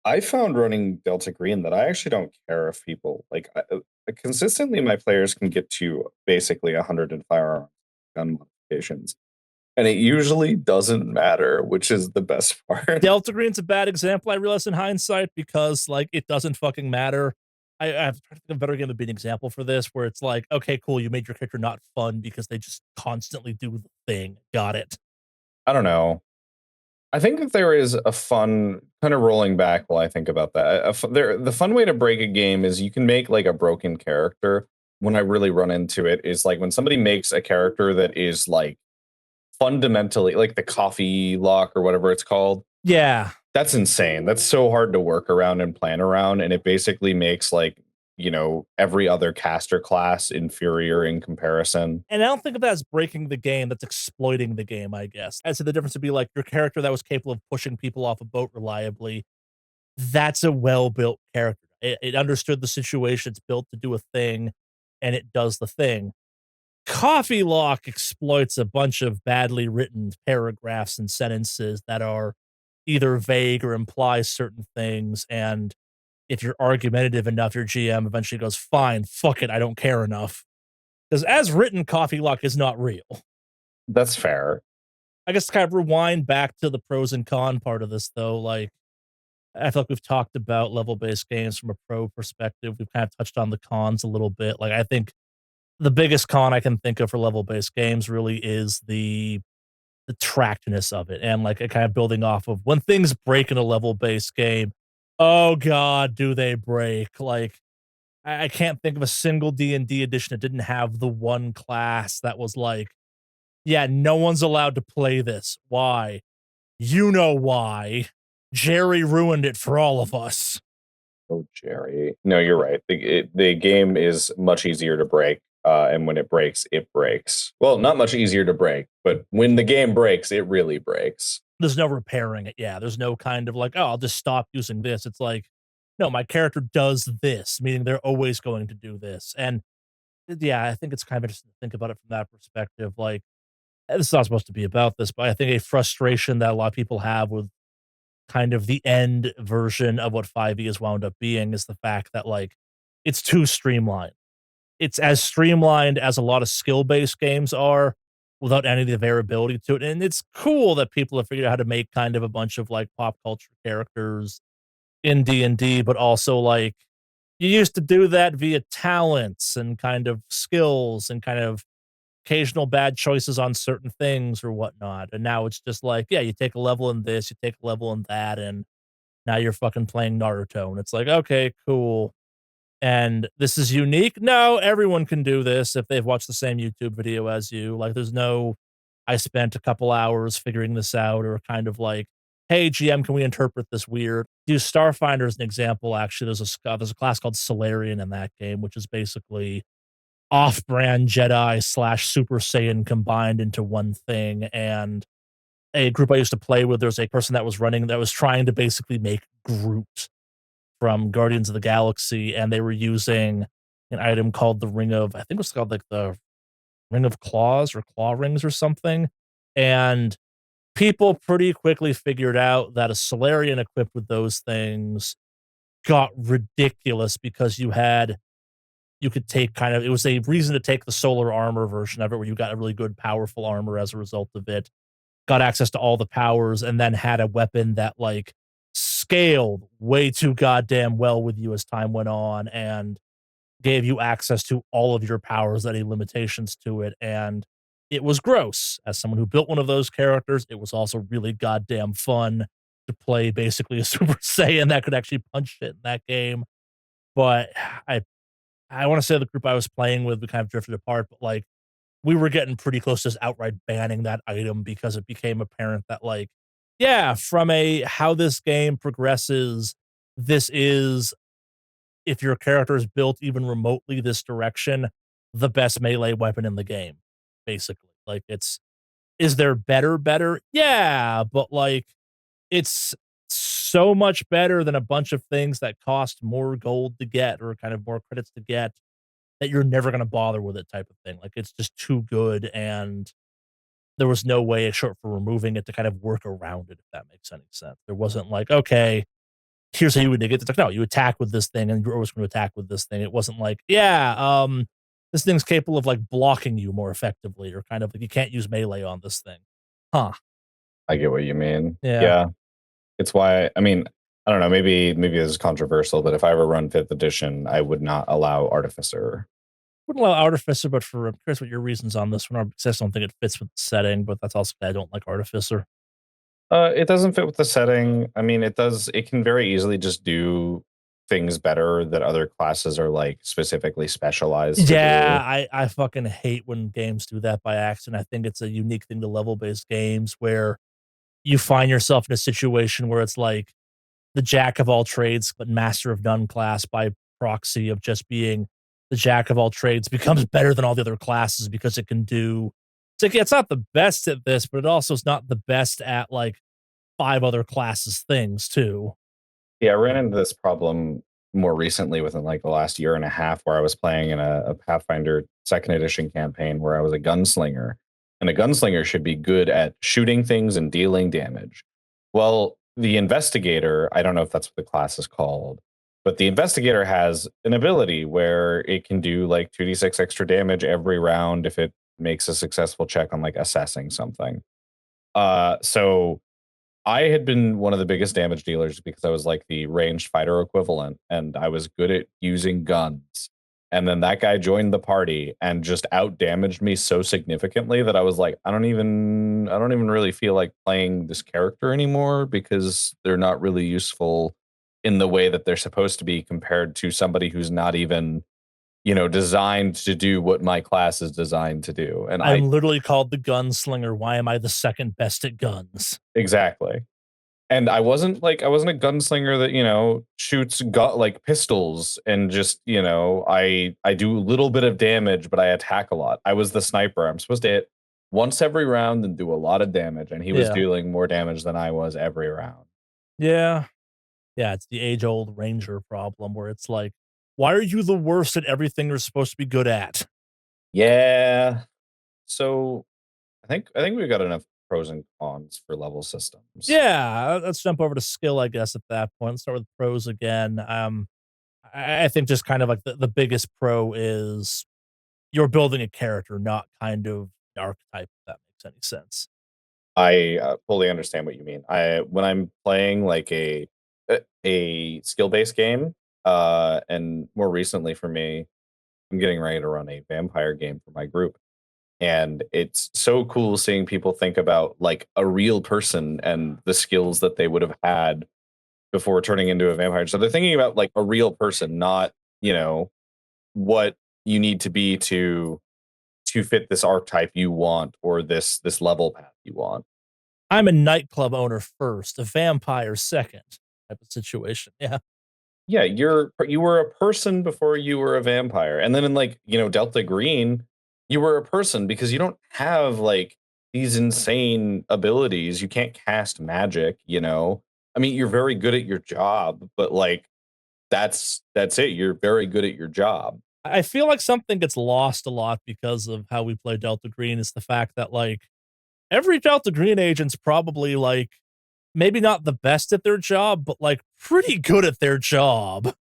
I found running Delta Green that I actually don't care if people consistently my players can get to basically 100 in firearm gun modifications, and it usually doesn't matter, which is the best part. Delta Green's a bad example. I realize in hindsight because like it doesn't fucking matter. I've tried to think of a better game to be an example for this, where it's like, okay, cool, you made your character not fun because they just constantly do the thing. Got it. I don't know. I think that there is a fun kind of rolling back while I think about that. The fun way to break a game is you can make like a broken character when I really run into it is like when somebody makes a character that is like fundamentally like the coffee lock or whatever it's called. Yeah. That's insane. That's so hard to work around and plan around. And it basically makes like, every other caster class inferior in comparison. And I don't think of that as breaking the game, that's exploiting the game, I guess. I'd say the difference would be like your character that was capable of pushing people off a boat reliably. That's a well-built character. It understood the situation, it's built to do a thing, and it does the thing. Coffee Lock exploits a bunch of badly written paragraphs and sentences that are either vague or imply certain things, and if you're argumentative enough, your GM eventually goes, "Fine, fuck it, I don't care enough." Because as written, Coffee Lock is not real. That's fair. I guess to kind of rewind back to the pros and con part of this, though, like, I feel like we've talked about level-based games from a pro perspective. We've kind of touched on the cons a little bit. Like, I think the biggest con I can think of for level-based games really is the trackedness of it, and, like, it kind of building off of when things break in a level-based game, oh god, do they break. Like, I can't think of a single D&D edition that didn't have the one class that was like, "Yeah, no one's allowed to play this. Why? You know why. Jerry ruined it for all of us." Oh, Jerry. No, you're right. The game is much easier to break. And when it breaks, it breaks. Well, not much easier to break, but when the game breaks, it really breaks. There's no repairing it. Yeah, there's no kind of like, "Oh, I'll just stop using this." It's like, "No, my character does this," meaning they're always going to do this. And, yeah, I think it's kind of interesting to think about it from that perspective. Like, this is not supposed to be about this, but I think a frustration that a lot of people have with kind of the end version of what 5e has wound up being is the fact that, like, it's too streamlined. It's as streamlined as a lot of skill-based games are without any of the variability to it, and it's cool that people have figured out how to make kind of a bunch of, like, pop culture characters in D&D, but also, like, you used to do that via talents and kind of skills and kind of occasional bad choices on certain things or whatnot, and now it's just like, yeah, you take a level in this, you take a level in that, and now you're fucking playing Naruto, and it's like, "Okay, cool." And this is unique? No, everyone can do this if they've watched the same YouTube video as you. Like, there's no, "I spent a couple hours figuring this out," or kind of like, "Hey, GM, can we interpret this weird?" Use Starfinder as an example, actually, there's a class called Solarian in that game, which is basically off-brand Jedi slash Super Saiyan combined into one thing, and a group I used to play with, there's a person that was running that was trying to basically make Groot from Guardians of the Galaxy, and they were using an item called the Ring of, I think it was called, like, the Ring of Claws or Claw Rings or something, and people pretty quickly figured out that a Solarian equipped with those things got ridiculous because you could take kind of, it was a reason to take the solar armor version of it, where you got a really good, powerful armor as a result of it, got access to all the powers, and then had a weapon that, like, scaled way too goddamn well with you as time went on and gave you access to all of your powers that had limitations to it, and it was gross. As someone who built one of those characters, it was also really goddamn fun to play basically a Super Saiyan that could actually punch shit in that game, but I I wanna say the group I was playing with, we kind of drifted apart, but, like, we were getting pretty close to just outright banning that item because it became apparent that, like, yeah, from a how this game progresses, this is, if your character is built even remotely this direction, the best melee weapon in the game, basically. Like, it's, is there better? Yeah, but, like, it's so much better than a bunch of things that cost more gold to get or kind of more credits to get that you're never gonna bother with it type of thing. Like, it's just too good, and there was no way, short for removing it, to kind of work around it, if that makes any sense. There wasn't like, "Okay, here's how you would negate it." It's like, no, you attack with this thing, and you're always gonna attack with this thing. It wasn't like, "Yeah, this thing's capable of, like, blocking you more effectively," or kind of like, "You can't use melee on this thing." Huh. I get what you mean. Yeah. Yeah. It's why I mean, I don't know, maybe this is controversial, but if I ever run 5th edition, I would not allow Artificer. Wouldn't allow Artificer, but for, I'm curious what your reasons on this one are, because I just don't think it fits with the setting, but that's also, I don't like Artificer. It doesn't fit with the setting. I mean, it can very easily just do. things better that other classes are like specifically specialized to Yeah, do. I fucking hate when games do that by accident. I think it's a unique thing to level-based games where you find yourself in a situation where it's like the jack of all trades, but master of none class by proxy of just being the jack of all trades becomes better than all the other classes because it can do it's like, yeah, it's not the best at this, but it also is not the best at like 5 other classes things too. Yeah, I ran into this problem more recently within like the last year and a half where I was playing in a Pathfinder second edition campaign where I was a gunslinger. And a gunslinger should be good at shooting things and dealing damage. Well, the investigator, I don't know if that's what the class is called, but the investigator has an ability where it can do like 2d6 extra damage every round if it makes a successful check on like assessing something. So I had been one of the biggest damage dealers because I was like the ranged fighter equivalent and I was good at using guns. And then that guy joined the party and just out damaged me so significantly that I was like, I don't even really feel like playing this character anymore because they're not really useful in the way that they're supposed to be compared to somebody who's not even, designed to do what my class is designed to do. And I I'm literally called the gunslinger. Why am I the second best at guns? exactly. And I wasn't a gunslinger that, shoots like pistols and just, I do a little bit of damage, but I attack a lot. I was the sniper. I'm supposed to hit once every round and do a lot of damage, and he was Yeah. dealing more damage than I was every round. Yeah. Yeah, it's the age-old ranger problem where it's like, "Why are you the worst at everything you're supposed to be good at?" Yeah. So I think we've got enough pros and cons for level systems. Yeah, let's jump over to skill, I guess, at that point. Let's start with pros again. I think just kind of like the biggest pro is you're building a character, not kind of an archetype, if that makes any sense. I fully understand what you mean. I when I'm playing like a skill based game, and more recently for me, I'm getting ready to run a vampire game for my group. And it's so cool seeing people think about like a real person and the skills that they would have had before turning into a vampire. So they're thinking about like a real person, not, what you need to be to fit this archetype you want or this level path you want. I'm a nightclub owner first, a vampire second type of situation. Yeah. Yeah, you were a person before you were a vampire. And then in like, Delta Green, you were a person because you don't have like these insane abilities. You can't cast magic. I mean, you're very good at your job, but like that's it. You're very good at your job. I feel like something gets lost a lot because of how we play Delta Green is the fact that like every Delta Green agent's probably like maybe not the best at their job, but like pretty good at their job.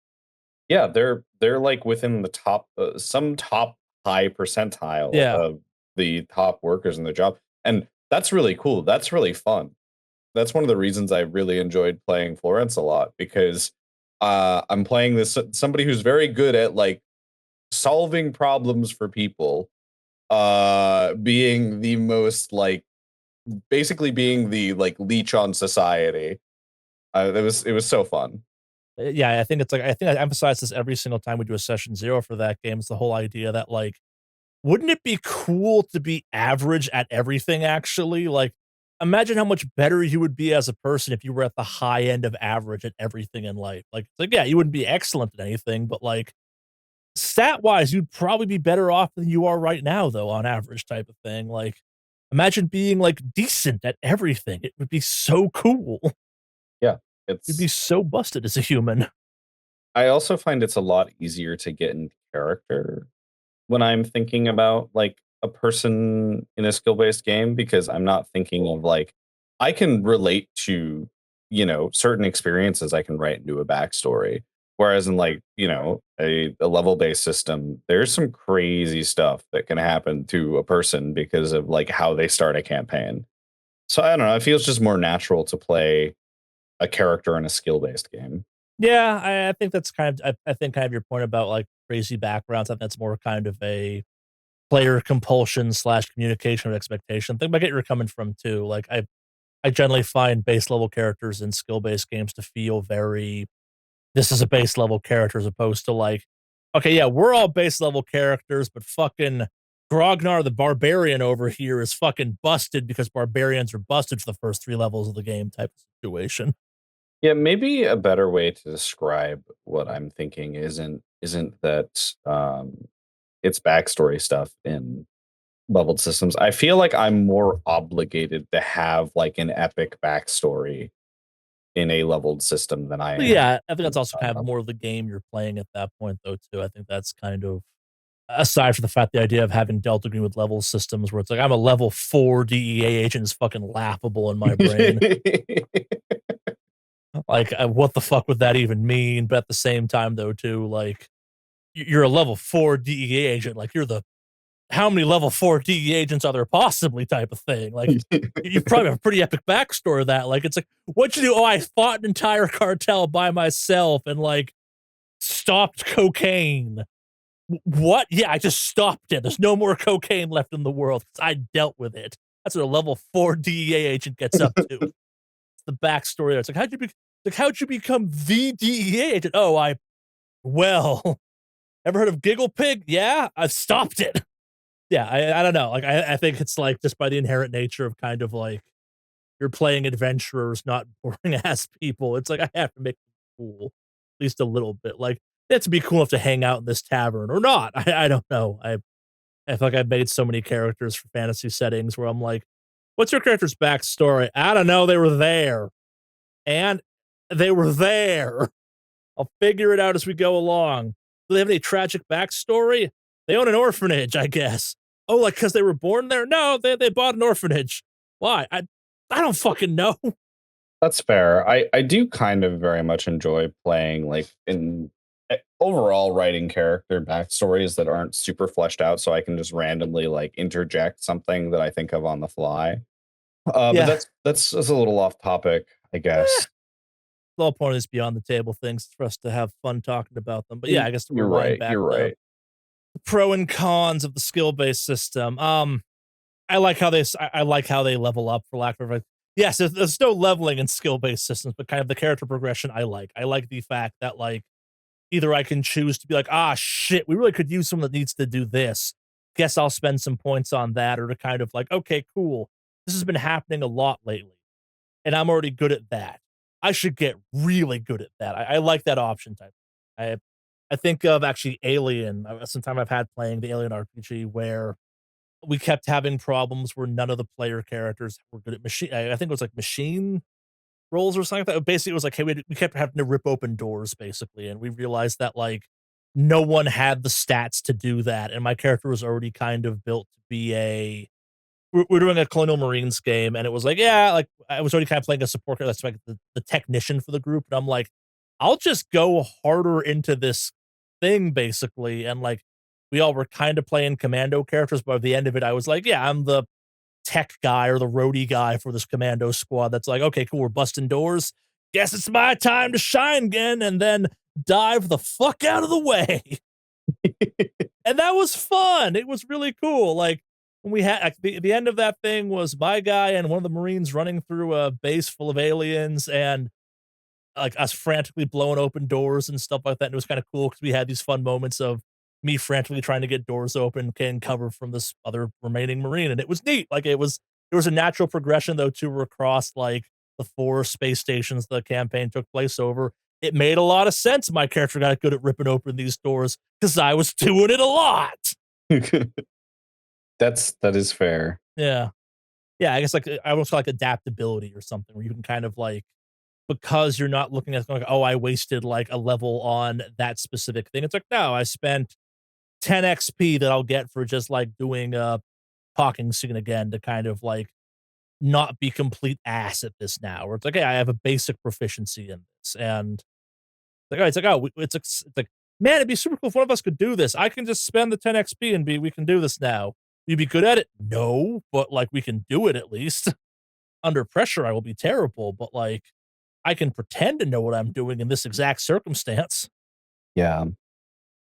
Yeah, they're like within the top some top high percentile Yeah. of the top workers in their job. And that's really cool. That's really fun. That's one of the reasons I really enjoyed playing Florence a lot because I'm playing this somebody who's very good at like solving problems for people, being the most like basically being the like leech on society. It was so fun. Yeah, I think I emphasize this every single time we do a session 0 for that game. It's the whole idea that like wouldn't it be cool to be average at everything actually? Like imagine how much better you would be as a person if you were at the high end of average at everything in life. Like it's like yeah, you wouldn't be excellent at anything, but like stat wise, you'd probably be better off than you are right now, though, on average type of thing. Like, imagine being like decent at everything. It would be so cool. Yeah, You'd be it's so busted as a human. I also find it's a lot easier to get into character when I'm thinking about like a person in a skill based game because I'm not thinking of like I can relate to certain experiences I can write into a backstory. Whereas in like a level based system, there's some crazy stuff that can happen to a person because of like how they start a campaign. So I don't know. It feels just more natural to play a character in a skill based game. Yeah, I think that's kind of I think kind of your point about like crazy backgrounds. I think that's more kind of a player compulsion slash communication of expectation. I think I get where you're coming from too. Like I generally find base level characters in skill based games to feel very this is a base level character as opposed to like, okay, yeah, we're all base level characters, but fucking Grognar the barbarian over here is fucking busted because barbarians are busted for the first 3 levels of the game type of situation. Yeah, maybe a better way to describe what I'm thinking isn't that it's backstory stuff in leveled systems. I feel like I'm more obligated to have like an epic backstory in a leveled system than I But am. yeah, I think that's also kind of Uh, more of the game you're playing at that point, though. Too, I think that's kind of aside from the fact the idea of having dealt agree with level systems where it's like I'm a level 4 DEA agent is fucking laughable in my brain. Like, what the fuck would that even mean? But at the same time, though, too, like you're a level 4 DEA agent. Like you're the how many level 4 DEA agents are there possibly type of thing. Like you probably have a pretty epic backstory of that. Like it's like what'd you do? Oh, I fought an entire cartel by myself and like stopped cocaine. What? Yeah, I just stopped it. There's no more cocaine left in the world because I dealt with it. That's what a level 4 DEA agent gets up to. It's the backstory. It's like how'd you become the DEA agent? Oh, well, ever heard of Giggle Pig? Yeah, I've stopped it. Yeah, I don't know. Like I think it's like just by the inherent nature of kind of like you're playing adventurers, not boring ass people. It's like I have to make them cool, at least a little bit. Like they have to be cool enough to hang out in this tavern or not. I don't know. I feel like I've made so many characters for fantasy settings where I'm like, what's your character's backstory? I don't know. They were there, and they were there. I'll figure it out as we go along. Do they have any tragic backstory? They own an orphanage, I guess. Oh, like because they were born there? No, they bought an orphanage. Why? I don't fucking know. That's fair. I do kind of very much enjoy playing like in overall writing character backstories that aren't super fleshed out, so I can just randomly like interject something that I think of on the fly. But Yeah. that's a little off topic, I Eh, guess. the whole point is beyond the table things for us to have fun talking about them. But yeah, I guess to You're rewind right. back You're to right. the pro and cons of the skill based system. I like how I like how they level up for lack of a yes, there's no leveling in skill based systems, but kind of the character progression I like. I like the fact that like either I can choose to be like, ah shit, we really could use someone that needs to do this. Guess I'll spend some points on that, or to kind of like, okay, cool. This has been happening a lot lately, and I'm already good at that. I should get really good at that. I like that option type. I I think of actually Alien. Some time I've had playing the Alien RPG where we kept having problems where none of the player characters were good at machine. I think it was like machine rolls or something like that. Basically, it was like, hey, we kept having to rip open doors, basically, and we realized that like no one had the stats to do that, and my character was already kind of built to be a. We're doing a Colonial Marines game, and it was like, yeah, like I was already kind of playing a support character that's like the technician for the group, and I'm like, I'll just go harder into this thing, basically, and like we all were kind of playing commando characters, but at the end of it, I was like, yeah, I'm the tech guy or the roadie guy for this commando squad that's like, okay, cool, we're busting doors. Guess it's my time to shine again, and then dive the fuck out of the way. And that was fun. It was really cool. Like when we had like, the end of that thing was my guy and one of the Marines running through a base full of aliens and like us frantically blowing open doors and stuff like that. And it was kind of cool because we had these fun moments of me frantically trying to get doors open, getting cover from this other remaining Marine. And it was neat. Like it was a natural progression though to across like the 4 space stations the campaign took place over. It made a lot of sense. My character got good at ripping open these doors because I was doing it a lot. That is fair. Yeah. Yeah. I guess like I almost like adaptability or something where you can kind of like because you're not looking at like, oh, I wasted like a level on that specific thing. It's like, no, I spent 10 XP that I'll get for just like doing a talking scene again to kind of like not be complete ass at this now. Or it's like, hey, I have a basic proficiency in this. And like, oh, it's like, oh, it's like, man, it'd be super cool if one of us could do this. I can just spend the 10 XP and we can do this now. You'd be good at it? No, but like we can do it at least. Under pressure, I will be terrible, but like I can pretend to know what I'm doing in this exact circumstance. Yeah.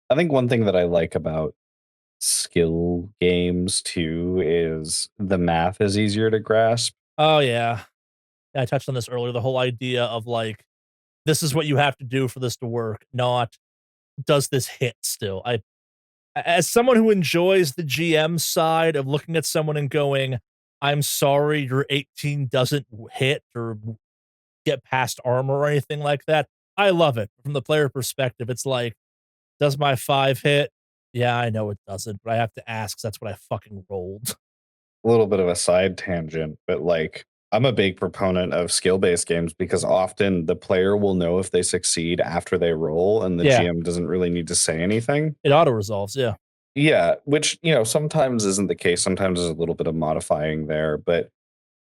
I think one thing that I like about skill games too is the math is easier to grasp. Oh yeah. Yeah, I touched on this earlier. The whole idea of like this is what you have to do for this to work, not does this hit still. As someone who enjoys the GM side of looking at someone and going, I'm sorry, your 18 doesn't hit or get past armor or anything like that. I love it from the player perspective. It's like, does my 5 hit? Yeah, I know it doesn't, but I have to ask 'cause that's what I fucking rolled. A little bit of a side tangent, but like I'm a big proponent of skill-based games because often the player will know if they succeed after they roll and the Yeah, GM doesn't really need to say anything. it auto resolves. Yeah. Yeah, which, sometimes isn't the case. Sometimes there's a little bit of modifying there, but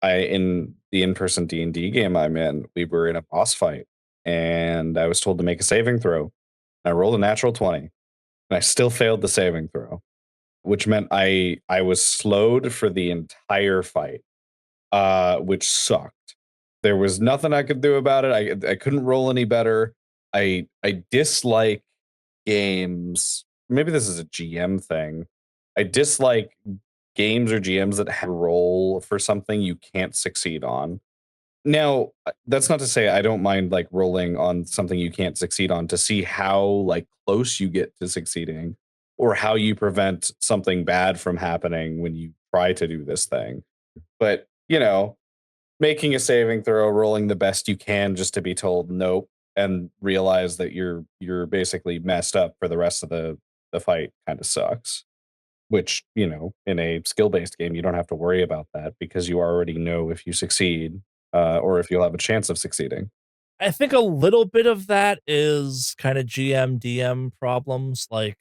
in the in-person D&D game I'm in, we were in a boss fight and I was told to make a saving throw. I rolled a natural 20 and I still failed the saving throw, which meant I was slowed for the entire fight, which sucked. There was nothing I could do about it. I couldn't roll any better. I dislike games. Maybe this is a GM thing. I dislike games or GMs that have roll for something you can't succeed on. Now, that's not to say I don't mind like rolling on something you can't succeed on to see how like close you get to succeeding or how you prevent something bad from happening when you try to do this thing. But, making a saving throw, rolling the best you can just to be told nope and realize that you're basically messed up for the rest of the fight kind of sucks. Which, in a skill-based game, you don't have to worry about that because you already know if you succeed, or if you'll have a chance of succeeding. I think a little bit of that is kind of GM, DM problems. Like,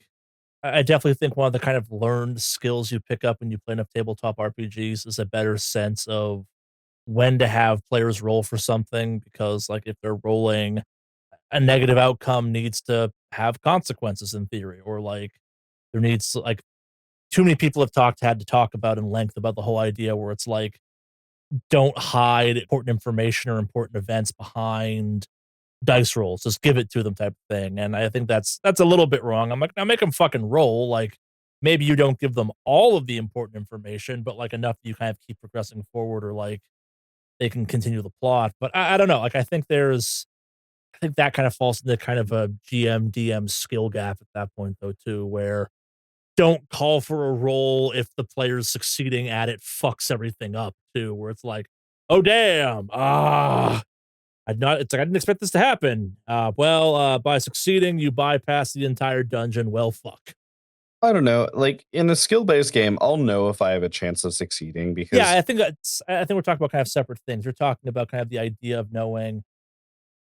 I definitely think one of the kind of learned skills you pick up when you play enough tabletop RPGs is a better sense of when to have players roll for something because, like, if they're rolling, a negative outcome needs to have consequences in theory, or like there needs to, like, too many people have had to talk about in length about the whole idea where it's like, don't hide important information or important events behind dice rolls. Just give it to them type of thing. And I think that's a little bit wrong. I'm like, now make them fucking roll. Like maybe you don't give them all of the important information, but like enough that you kind of keep progressing forward or like they can continue the plot. But I don't know. Like I think that kind of falls into kind of a GM DM skill gap at that point though too, where don't call for a roll if the player's succeeding at it fucks everything up too, where it's like, oh damn, I'd not it's like I didn't expect this to happen. By succeeding, you bypass the entire dungeon. Well, fuck. I don't know, like, in a skill-based game, I'll know if I have a chance of succeeding Yeah, because I think we're talking about kind of separate things. We're talking about kind of the idea of knowing,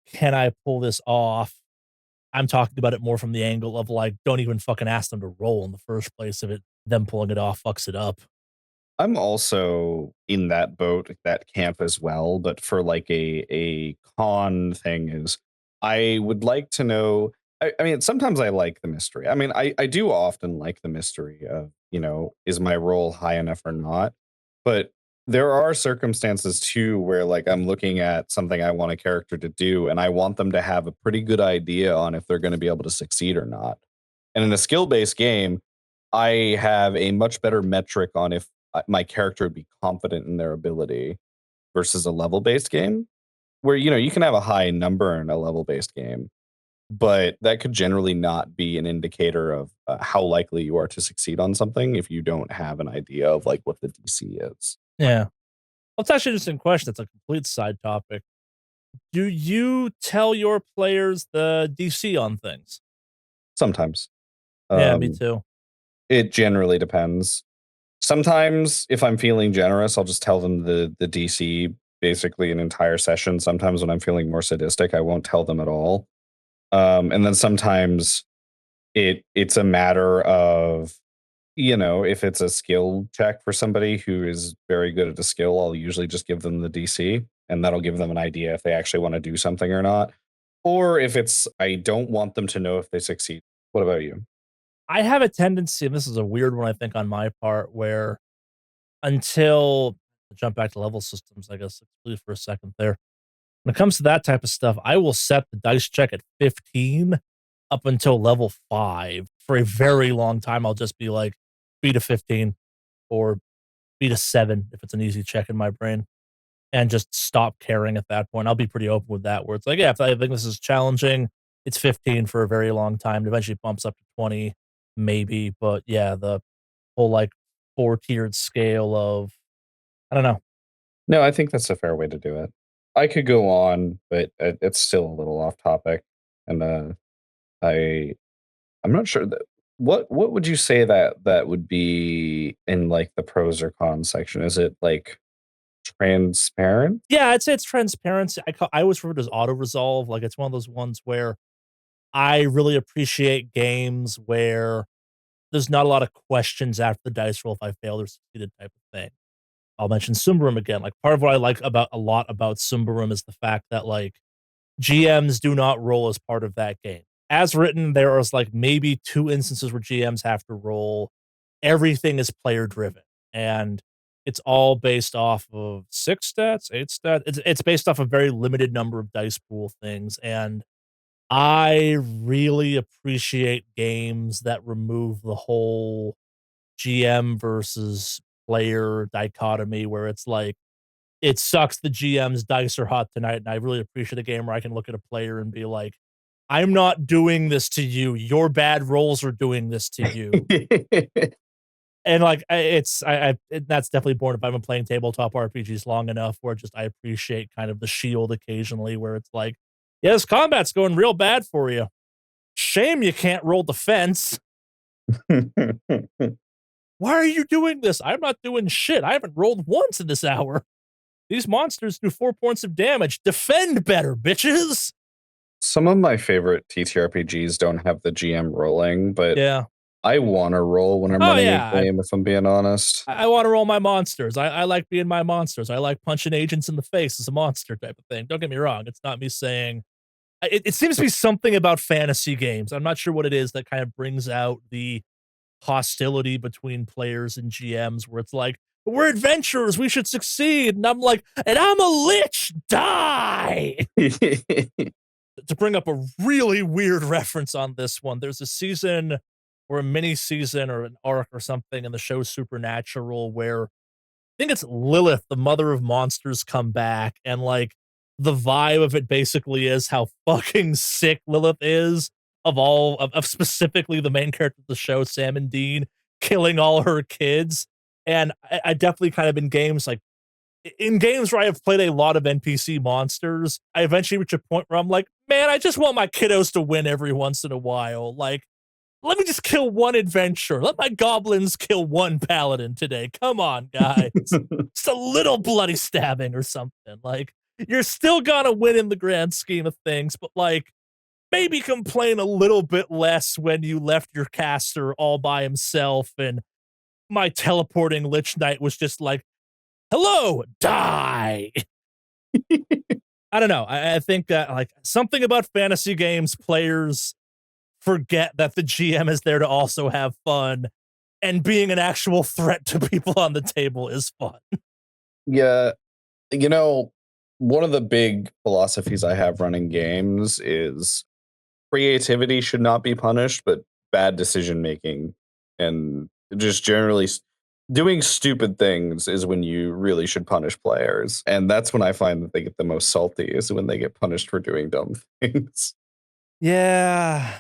can I pull this off? I'm talking about it more from the angle of like, don't even fucking ask them to roll in the first place if it them pulling it off fucks it up. I'm also in that boat, that camp as well, but for like a con thing is I would like to know. I mean, sometimes I like the mystery. I mean, I do often like the mystery of, is my role high enough or not? But there are circumstances too where like I'm looking at something I want a character to do and I want them to have a pretty good idea on if they're going to be able to succeed or not. And in a skill-based game, I have a much better metric on if my character would be confident in their ability versus a level-based game where, you can have a high number in a level-based game, but that could generally not be an indicator of how likely you are to succeed on something if you don't have an idea of like what the DC is. Yeah. Well, it's actually an interesting question. It's a complete side topic. Do you tell your players the DC on things? Sometimes. Yeah, me Um, too. it generally depends. Sometimes if I'm feeling generous, I'll just tell them the DC basically an entire session. Sometimes when I'm feeling more sadistic, I won't tell them at all. And then sometimes it's a matter of, if it's a skill check for somebody who is very good at a skill, I'll usually just give them the DC and that'll give them an idea if they actually want to do something or not. Or if it's I don't want them to know if they succeed. What about you? I have a tendency, and this is a weird one, I think, on my part, where until jump back to level systems, I guess, please for a second there. When it comes to that type of stuff, I will set the dice check at 15 up until level 5. For a very long time, I'll just be like, beat a 15 or beat a 7 if it's an easy check in my brain. and just stop caring at that point. I'll be pretty open with that, where it's like, yeah, if I think this is challenging, it's 15 for a very long time. It eventually bumps up to 20, maybe. But yeah, the whole like four tiered scale of, I don't know. No, I think that's a fair way to do it. I could go on, but it's still a little off topic, and I I'm not sure that what would you say that would be in like the pros or cons section? Is it like transparent? Yeah, I'd say it's transparency. I always refer to it as auto resolve. Like it's one of those ones where I really appreciate games where there's not a lot of questions after the dice roll if I failed or succeeded type of thing. I'll mention Symbaroum again. Like part of what I like about a lot about Symbaroum is the fact that like GMs do not roll as part of that game. As written, there is like maybe two instances where GMs have to roll. Everything is player driven, and it's all based off of six stats, eight stats. It's based off a very limited number of dice pool things, and I really appreciate games that remove the whole GM versus player dichotomy, where it's like it sucks the GM's dice are hot tonight, and I really appreciate a game where I can look at a player and be like, "I'm not doing this to you. Your bad rolls are doing this to you." And like that's definitely born if I've been playing tabletop RPGs long enough where just I appreciate kind of the shield occasionally where it's like, "Yeah, this combat's going real bad for you. Shame you can't roll defense. Why are you doing this? I'm not doing shit. I haven't rolled once in this hour. These monsters do 4 points of damage. Defend better, bitches." Some of my favorite TTRPGs don't have the GM rolling, but Yeah. I want to roll when I'm Oh, running a yeah. game, if I'm being honest. I wanna roll my monsters. I like being my monsters. I like punching agents in the face as a monster type of thing. Don't get me wrong. It's not me saying it seems to be something about fantasy games. I'm not sure what it is that kind of brings out the hostility between players and GMs where it's like, "We're adventurers. We should succeed." And I'm like, "And I'm a lich. Die." To bring up a really weird reference on this one, there's a season or a mini season or an arc or something in the show Supernatural where I think it's Lilith, the mother of monsters, come back, and like the vibe of it basically is how fucking sick Lilith is of all of specifically the main character of the show, Sam and Dean, killing all her kids. And I definitely kind of in games like in games where I have played a lot of NPC monsters, I eventually reach a point where I'm like, man, I just want my kiddos to win every once in a while. Like, let me just kill one adventurer. Let my goblins kill one paladin today. Come on, guys. Just a little bloody stabbing or something. Like, you're still gonna win in the grand scheme of things, but like, maybe complain a little bit less when you left your caster all by himself and my teleporting Lich Knight was just like, hello, die. I don't know. I think that like something about fantasy games, players forget that the GM is there to also have fun, and being an actual threat to people on the table is fun. Yeah, one of the big philosophies I have running games is creativity should not be punished, but bad decision making and just generally doing stupid things is when you really should punish players. And that's when I find that they get the most salty is when they get punished for doing dumb things. Yeah.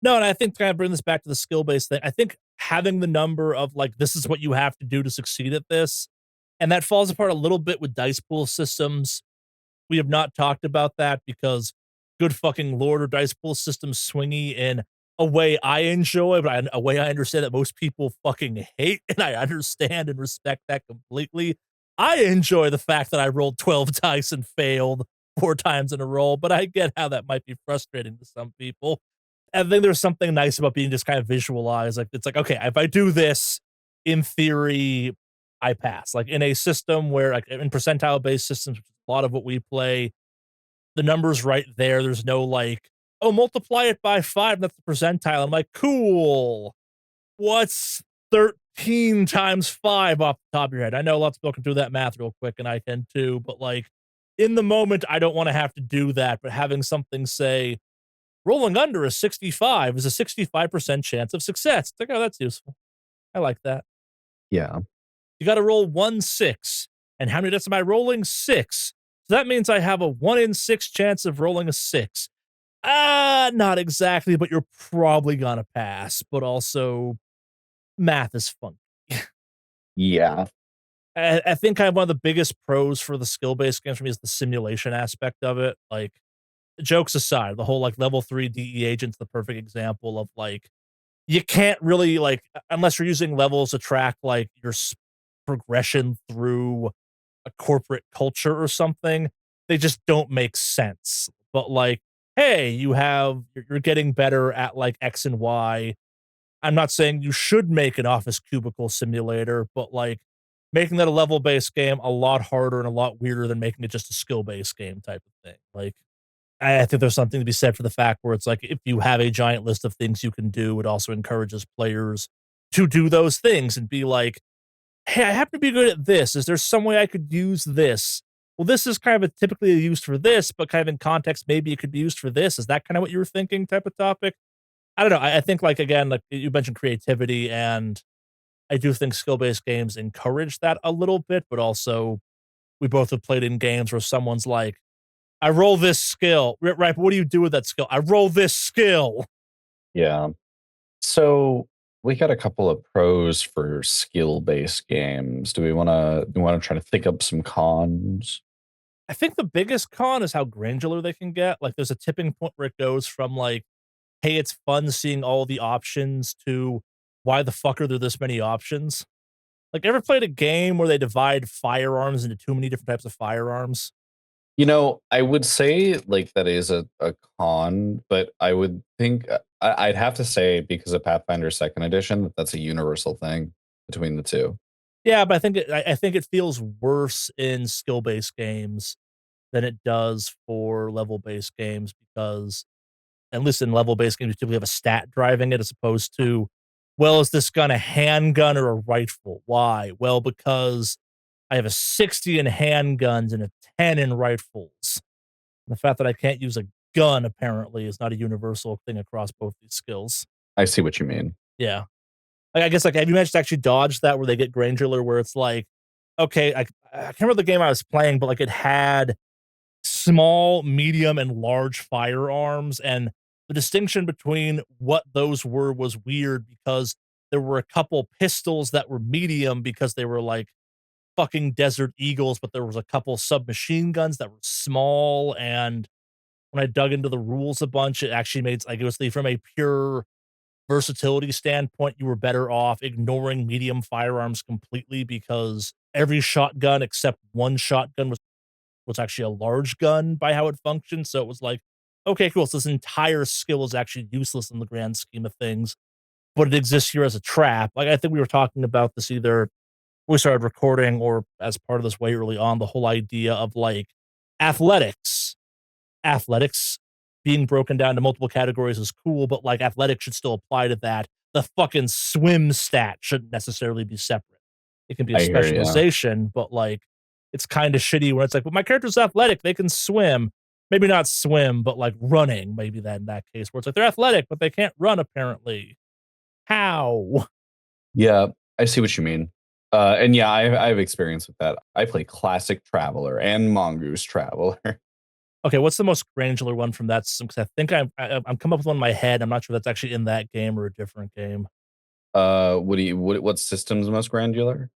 No, and I think to kind of bring this back to the skill based thing, I think having the number of like, this is what you have to do to succeed at this, and that falls apart a little bit with dice pool systems. We have not talked about that because good fucking lord, are dice pool systems swingy in a way I enjoy, but a way I understand that most people fucking hate, and I understand and respect that completely. I enjoy the fact that I rolled 12 dice and failed 4 times in a row, but I get how that might be frustrating to some people. I think there's something nice about being just kind of visualized. Like, it's like, okay, if I do this, in theory, I pass. Like in a system where, like in percentile based systems, which is a lot of what we play, the number's right there. There's no like, oh, multiply it by 5. That's the percentile. I'm like, cool. What's 13 times 5 off the top of your head? I know lots of people can do that math real quick, and I can too. But like in the moment, I don't want to have to do that. But having something say, rolling under a 65 is a 65% chance of success. It's like, oh, that's useful. I like that. Yeah. You got to roll 1 6, And how many dice am I rolling? 6. So that means I have a 1 in 6 chance of rolling a 6. Not exactly, but you're probably gonna pass. But also, math is fun. Yeah. I think kind of one of the biggest pros for the skill based games for me is the simulation aspect of it. Like, jokes aside, the whole like level 3 DE agent's the perfect example of like, you can't really like, unless you're using levels to track like your progression through a corporate culture or something, they just don't make sense. But like, hey, you're getting better at like X and Y. I'm not saying you should make an office cubicle simulator, but like making that a level based game a lot harder and a lot weirder than making it just a skill based game type of thing. Like, I think there's something to be said for the fact where it's like if you have a giant list of things you can do, it also encourages players to do those things and be like, hey, I happen to be good at this. Is there some way I could use this? Well, this is kind of typically used for this, but kind of in context, maybe it could be used for this. Is that kind of what you were thinking type of topic? I don't know. I think like again, like you mentioned creativity, and I do think skill based games encourage that a little bit, but also we both have played in games where someone's like, I roll this skill. Right, but what do you do with that skill? I roll this skill. Yeah. So we got a couple of pros for skill-based games. Do we want to try to think up some cons? I think the biggest con is how granular they can get. Like there's a tipping point where it goes from like, hey, it's fun seeing all the options to why the fuck are there this many options? Like, ever played a game where they divide firearms into too many different types of firearms? I would say like that is a con, but I would think I'd have to say because of Pathfinder Second Edition that that's a universal thing between the two. Yeah, but I think it feels worse in skill-based games than it does for level-based games because at least in level-based games, you typically have a stat driving it as opposed to, well, is this gun a handgun or a rifle? Why? Well, because I have a 60 in handguns and a 10 in rifles. The fact that I can't use a gun apparently is not a universal thing across both these skills. I see what you mean. Yeah. Like, I guess, like, have you managed to actually dodge that where they get granular where it's like, okay, I can't remember the game I was playing, but like it had small, medium, and large firearms, and the distinction between what those were was weird because there were a couple pistols that were medium because they were like fucking Desert Eagles, but there was a couple submachine guns that were small. And when I dug into the rules a bunch, it actually made like it was from a pure versatility standpoint, you were better off ignoring medium firearms completely because every shotgun except one shotgun was actually a large gun by how it functioned. So it was like, okay, cool. So this entire skill is actually useless in the grand scheme of things, but it exists here as a trap. Like I think we were talking about this either when we started recording or as part of this way early on, the whole idea of like athletics. Athletics being broken down to multiple categories is cool, but like athletics should still apply to that. The fucking swim stat shouldn't necessarily be separate. It can be a I hear you. specialization, but like it's kind of shitty when it's like, well, my character's athletic, they can swim. Maybe not swim, but like running, maybe that in that case, where it's like they're athletic, but they can't run apparently. How? Yeah, I see what you mean. And yeah, I've experience with that. I play Classic Traveler and Mongoose Traveler. Okay, what's the most granular one from that system? Because I think I'm coming up with one in my head. I'm not sure if that's actually in that game or a different game. What system's most granular?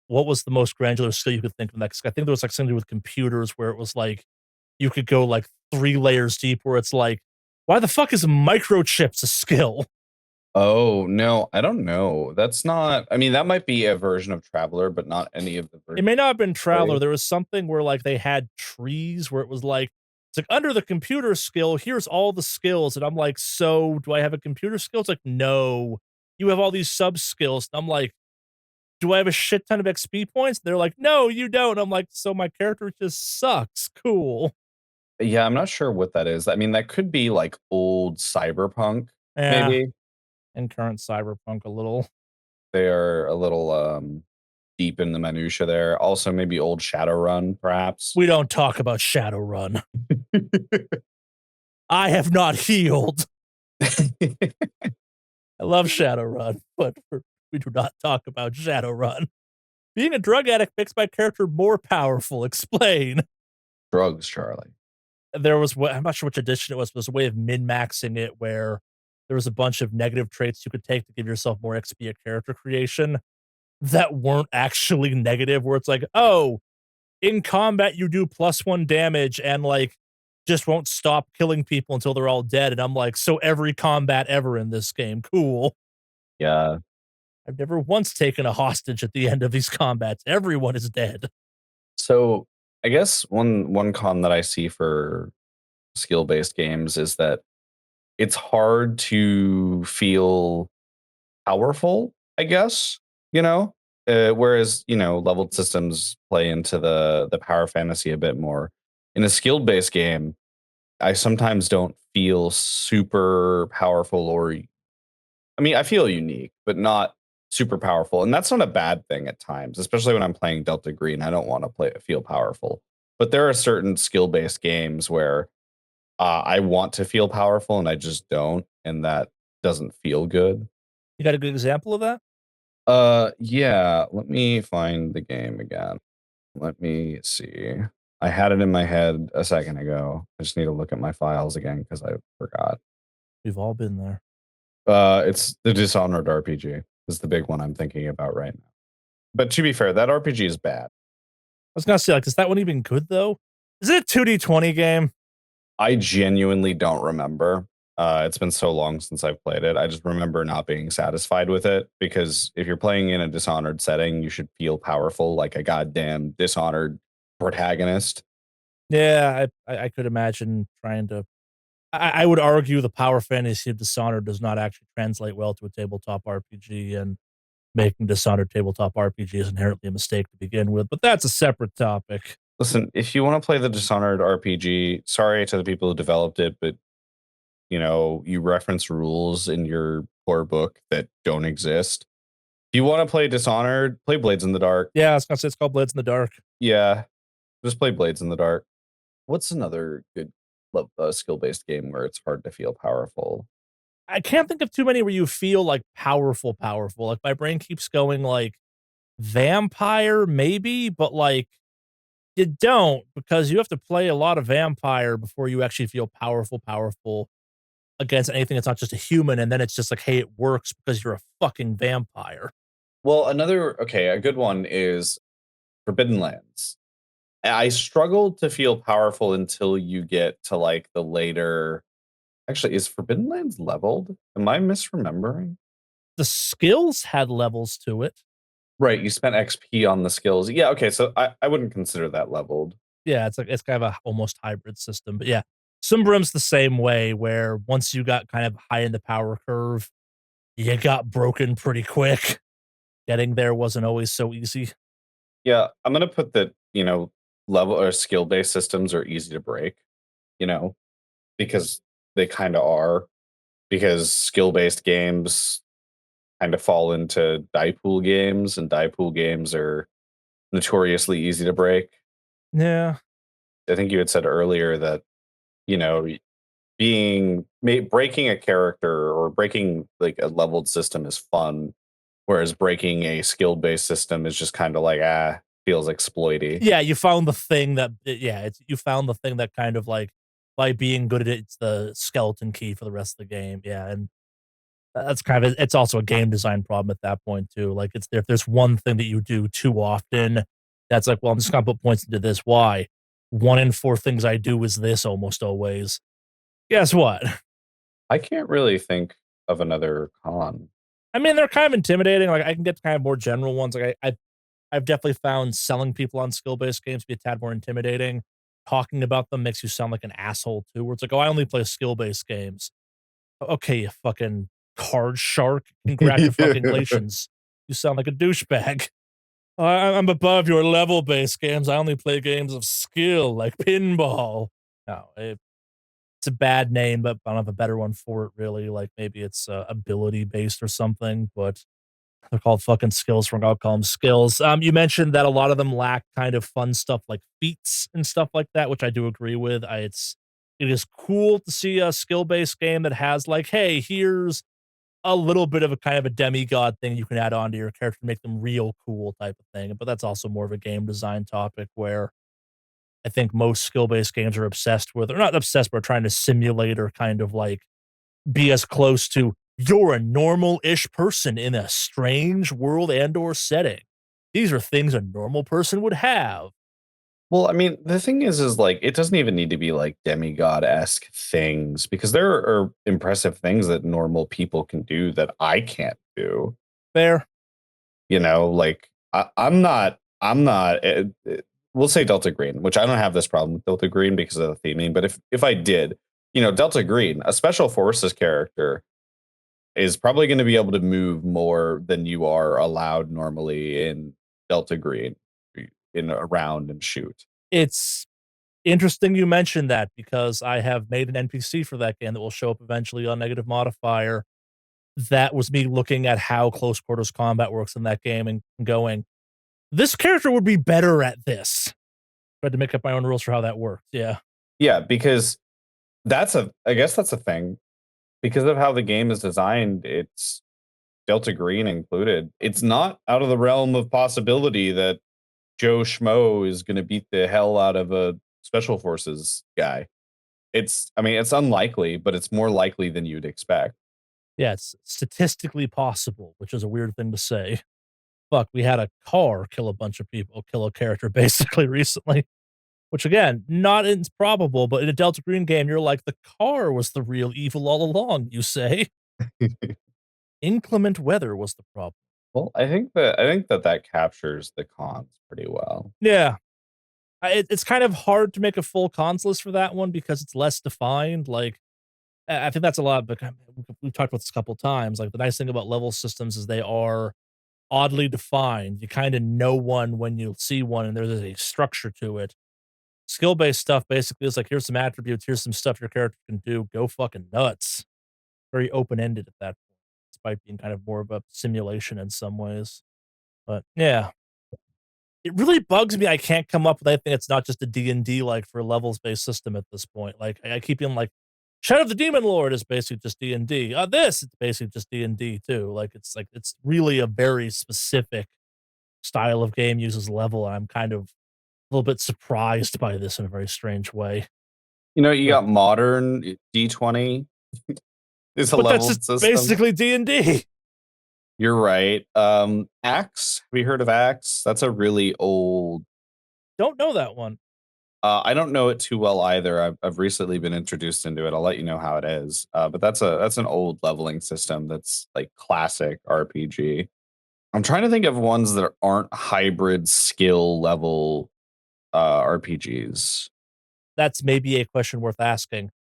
What was the most granular skill you could think of that? 'Cause I think there was like something to do with computers where it was like you could go like 3 layers deep where it's like, why the fuck is microchips a skill? Oh, no, I don't know. That's not I mean, that might be a version of Traveler, but not any of the It versions may not have been I Traveler. played. There was something where like they had trees where it was like, it's like under the computer skill, here's all the skills. And I'm like, so do I have a computer skill? It's like, no, you have all these sub skills. And I'm like, do I have a shit ton of XP points? They're like, no, you don't. I'm like, so my character just sucks. Cool. Yeah, I'm not sure what that is. I mean, that could be like old Cyberpunk, Yeah. maybe. And current cyberpunk a little. They are a little deep in the minutia there. Also, maybe old Shadowrun, perhaps. We don't talk about Shadowrun. I have not healed. I love Shadowrun, but we do not talk about Shadowrun Being a drug addict makes my character more powerful. Explain. Drugs, Charlie. There was what I'm not sure which edition it was, but it was a way of min-maxing it where there was a bunch of negative traits you could take to give yourself more XP at character creation that weren't actually negative, where it's like, oh, in combat you do +1 damage and like just won't stop killing people until they're all dead. And I'm like, so every combat ever in this game, cool. Yeah. I've never once taken a hostage at the end of these combats. Everyone is dead. So I guess one con that I see for skill based games is that it's hard to feel powerful, I guess, you know? Whereas, leveled systems play into the power fantasy a bit more. In a skill based game, I sometimes don't feel super powerful I mean, I feel unique, but not super powerful. And that's not a bad thing at times, especially when I'm playing Delta Green. I don't want to feel powerful. But there are certain skill-based games where I want to feel powerful and I just don't, and that doesn't feel good. You got a good example of that? Yeah, let me find the game again. Let me see. I had it in my head a second ago. I just need to look at my files again because I forgot. We've all been there. It's the Dishonored RPG is the big one I'm thinking about right now. But to be fair, that RPG is bad. I was gonna say, like, is that one even good though? Is it a 2D20 game? I genuinely don't remember. It's been so long since I've played it. I just remember not being satisfied with it because if you're playing in a Dishonored setting, you should feel powerful like a goddamn Dishonored protagonist. Yeah, I could imagine trying to. I would argue the power fantasy of Dishonored does not actually translate well to a tabletop RPG, and making Dishonored tabletop RPG is inherently a mistake to begin with. But that's a separate topic. Listen, if you want to play the Dishonored RPG, sorry to the people who developed it, but you reference rules in your core book that don't exist. If you want to play Dishonored, play Blades in the Dark. Yeah, I was gonna say it's called Blades in the Dark. Yeah, just play Blades in the Dark. What's another good skill-based game where it's hard to feel powerful? I can't think of too many where you feel like powerful, powerful. Like my brain keeps going like vampire, maybe, but like you don't because you have to play a lot of vampire before you actually feel powerful, powerful against anything that's not just a human. And then it's just like, hey, it works because you're a fucking vampire. Well, a good one is Forbidden Lands. I struggled to feel powerful until you get to like the later. Actually, is Forbidden Lands leveled? Am I misremembering? The skills had levels to it. Right, you spent XP on the skills. Yeah, okay, so I wouldn't consider that leveled. Yeah, it's like it's kind of a almost hybrid system. But yeah, Simbrim's the same way where once you got kind of high in the power curve, you got broken pretty quick. Getting there wasn't always so easy. Yeah, I'm gonna put that, level or skill-based systems are easy to break, you know, because they kind of are. Because skill-based games kind of fall into die pool games, and die pool games are notoriously easy to break. Yeah. I think you had said earlier that, you know, breaking a character or breaking like a leveled system is fun, whereas breaking a skill-based system is just kind of like, feels exploity. Yeah, you found the thing that yeah, it's you found the thing that kind of like by being good at it, it's the skeleton key for the rest of the game. Yeah, and that's kind of it's also a game design problem at that point too. Like it's if there's one thing that you do too often, that's like, well, I'm just gonna put points into this. Why? 1 in 4 things I do is this almost always. Guess what? I can't really think of another con. I mean, they're kind of intimidating. Like I can get to kind of more general ones. Like I've definitely found selling people on skill based games to be a tad more intimidating. Talking about them makes you sound like an asshole too. Where it's like, oh, I only play skill based games. Okay, you fucking card shark. Congratulations. You sound like a douchebag. I'm above your level based games. I only play games of skill like pinball. No, it's a bad name, but I don't have a better one for it really. Like maybe it's ability based or something, but they're called fucking skills. From I'll call them skills. You mentioned that a lot of them lack kind of fun stuff like feats and stuff like that, which I do agree with. It is cool to see a skill based game that has like, hey, here's a little bit of a kind of a demigod thing you can add on to your character to make them real cool type of thing. But that's also more of a game design topic where I think most skill based games are obsessed with, or not obsessed, but are trying to simulate or kind of like be as close to you're a normal ish person in a strange world and or setting. These are things a normal person would have. Well, I mean, the thing is like it doesn't even need to be like demigod-esque things because there are impressive things that normal people can do that I can't do. Fair. Like I'm not. We'll say Delta Green, which I don't have this problem with Delta Green because of the theming. But if I did, Delta Green, a special forces character, is probably going to be able to move more than you are allowed normally in Delta Green, in around and shoot. It's interesting you mentioned that because I have made an NPC for that game that will show up eventually on Negative Modifier. That was me looking at how close quarters combat works in that game and going, this character would be better at this. Tried to make up my own rules for how that works. Yeah. Yeah, because I guess that's a thing because of how the game is designed. It's Delta Green included. It's not out of the realm of possibility that Joe Schmo is going to beat the hell out of a special forces guy. I mean, it's unlikely, but it's more likely than you'd expect. Yeah, it's statistically possible, which is a weird thing to say. Fuck, we had a car kill a bunch of people, kill a character basically recently. Which again, not improbable, but in a Delta Green game, you're like, the car was the real evil all along, you say. Inclement weather was the problem. Well, I think that captures the cons pretty well. Yeah. It's kind of hard to make a full cons list for that one because it's less defined. Like, I think that's a lot, but we've talked about this a couple times. Like, the nice thing about level systems is they are oddly defined. You kind of know one when you see one, and there's a structure to it. Skill based stuff basically is like, here's some attributes, here's some stuff your character can do. Go fucking nuts. Very open ended at that point, despite being kind of more of a simulation in some ways. But yeah, it really bugs me. I can't come up with anything that's not just a D&D like for a levels based system at this point. Like I keep being like, Shadow of the Demon Lord is basically just D&D. This it's basically just D&D too. Like it's really a very specific style of game uses level. And I'm kind of a little bit surprised by this in a very strange way. You But got modern D20 is a but that's leveled just system. basically D&D. You're right. Axe. Have you heard of Axe? That's a really old. Don't know that one. I don't know it too well either. I've recently been introduced into it. I'll let you know how it is. But that's an old leveling system that's like classic RPG. I'm trying to think of ones that aren't hybrid skill level RPGs. That's maybe a question worth asking.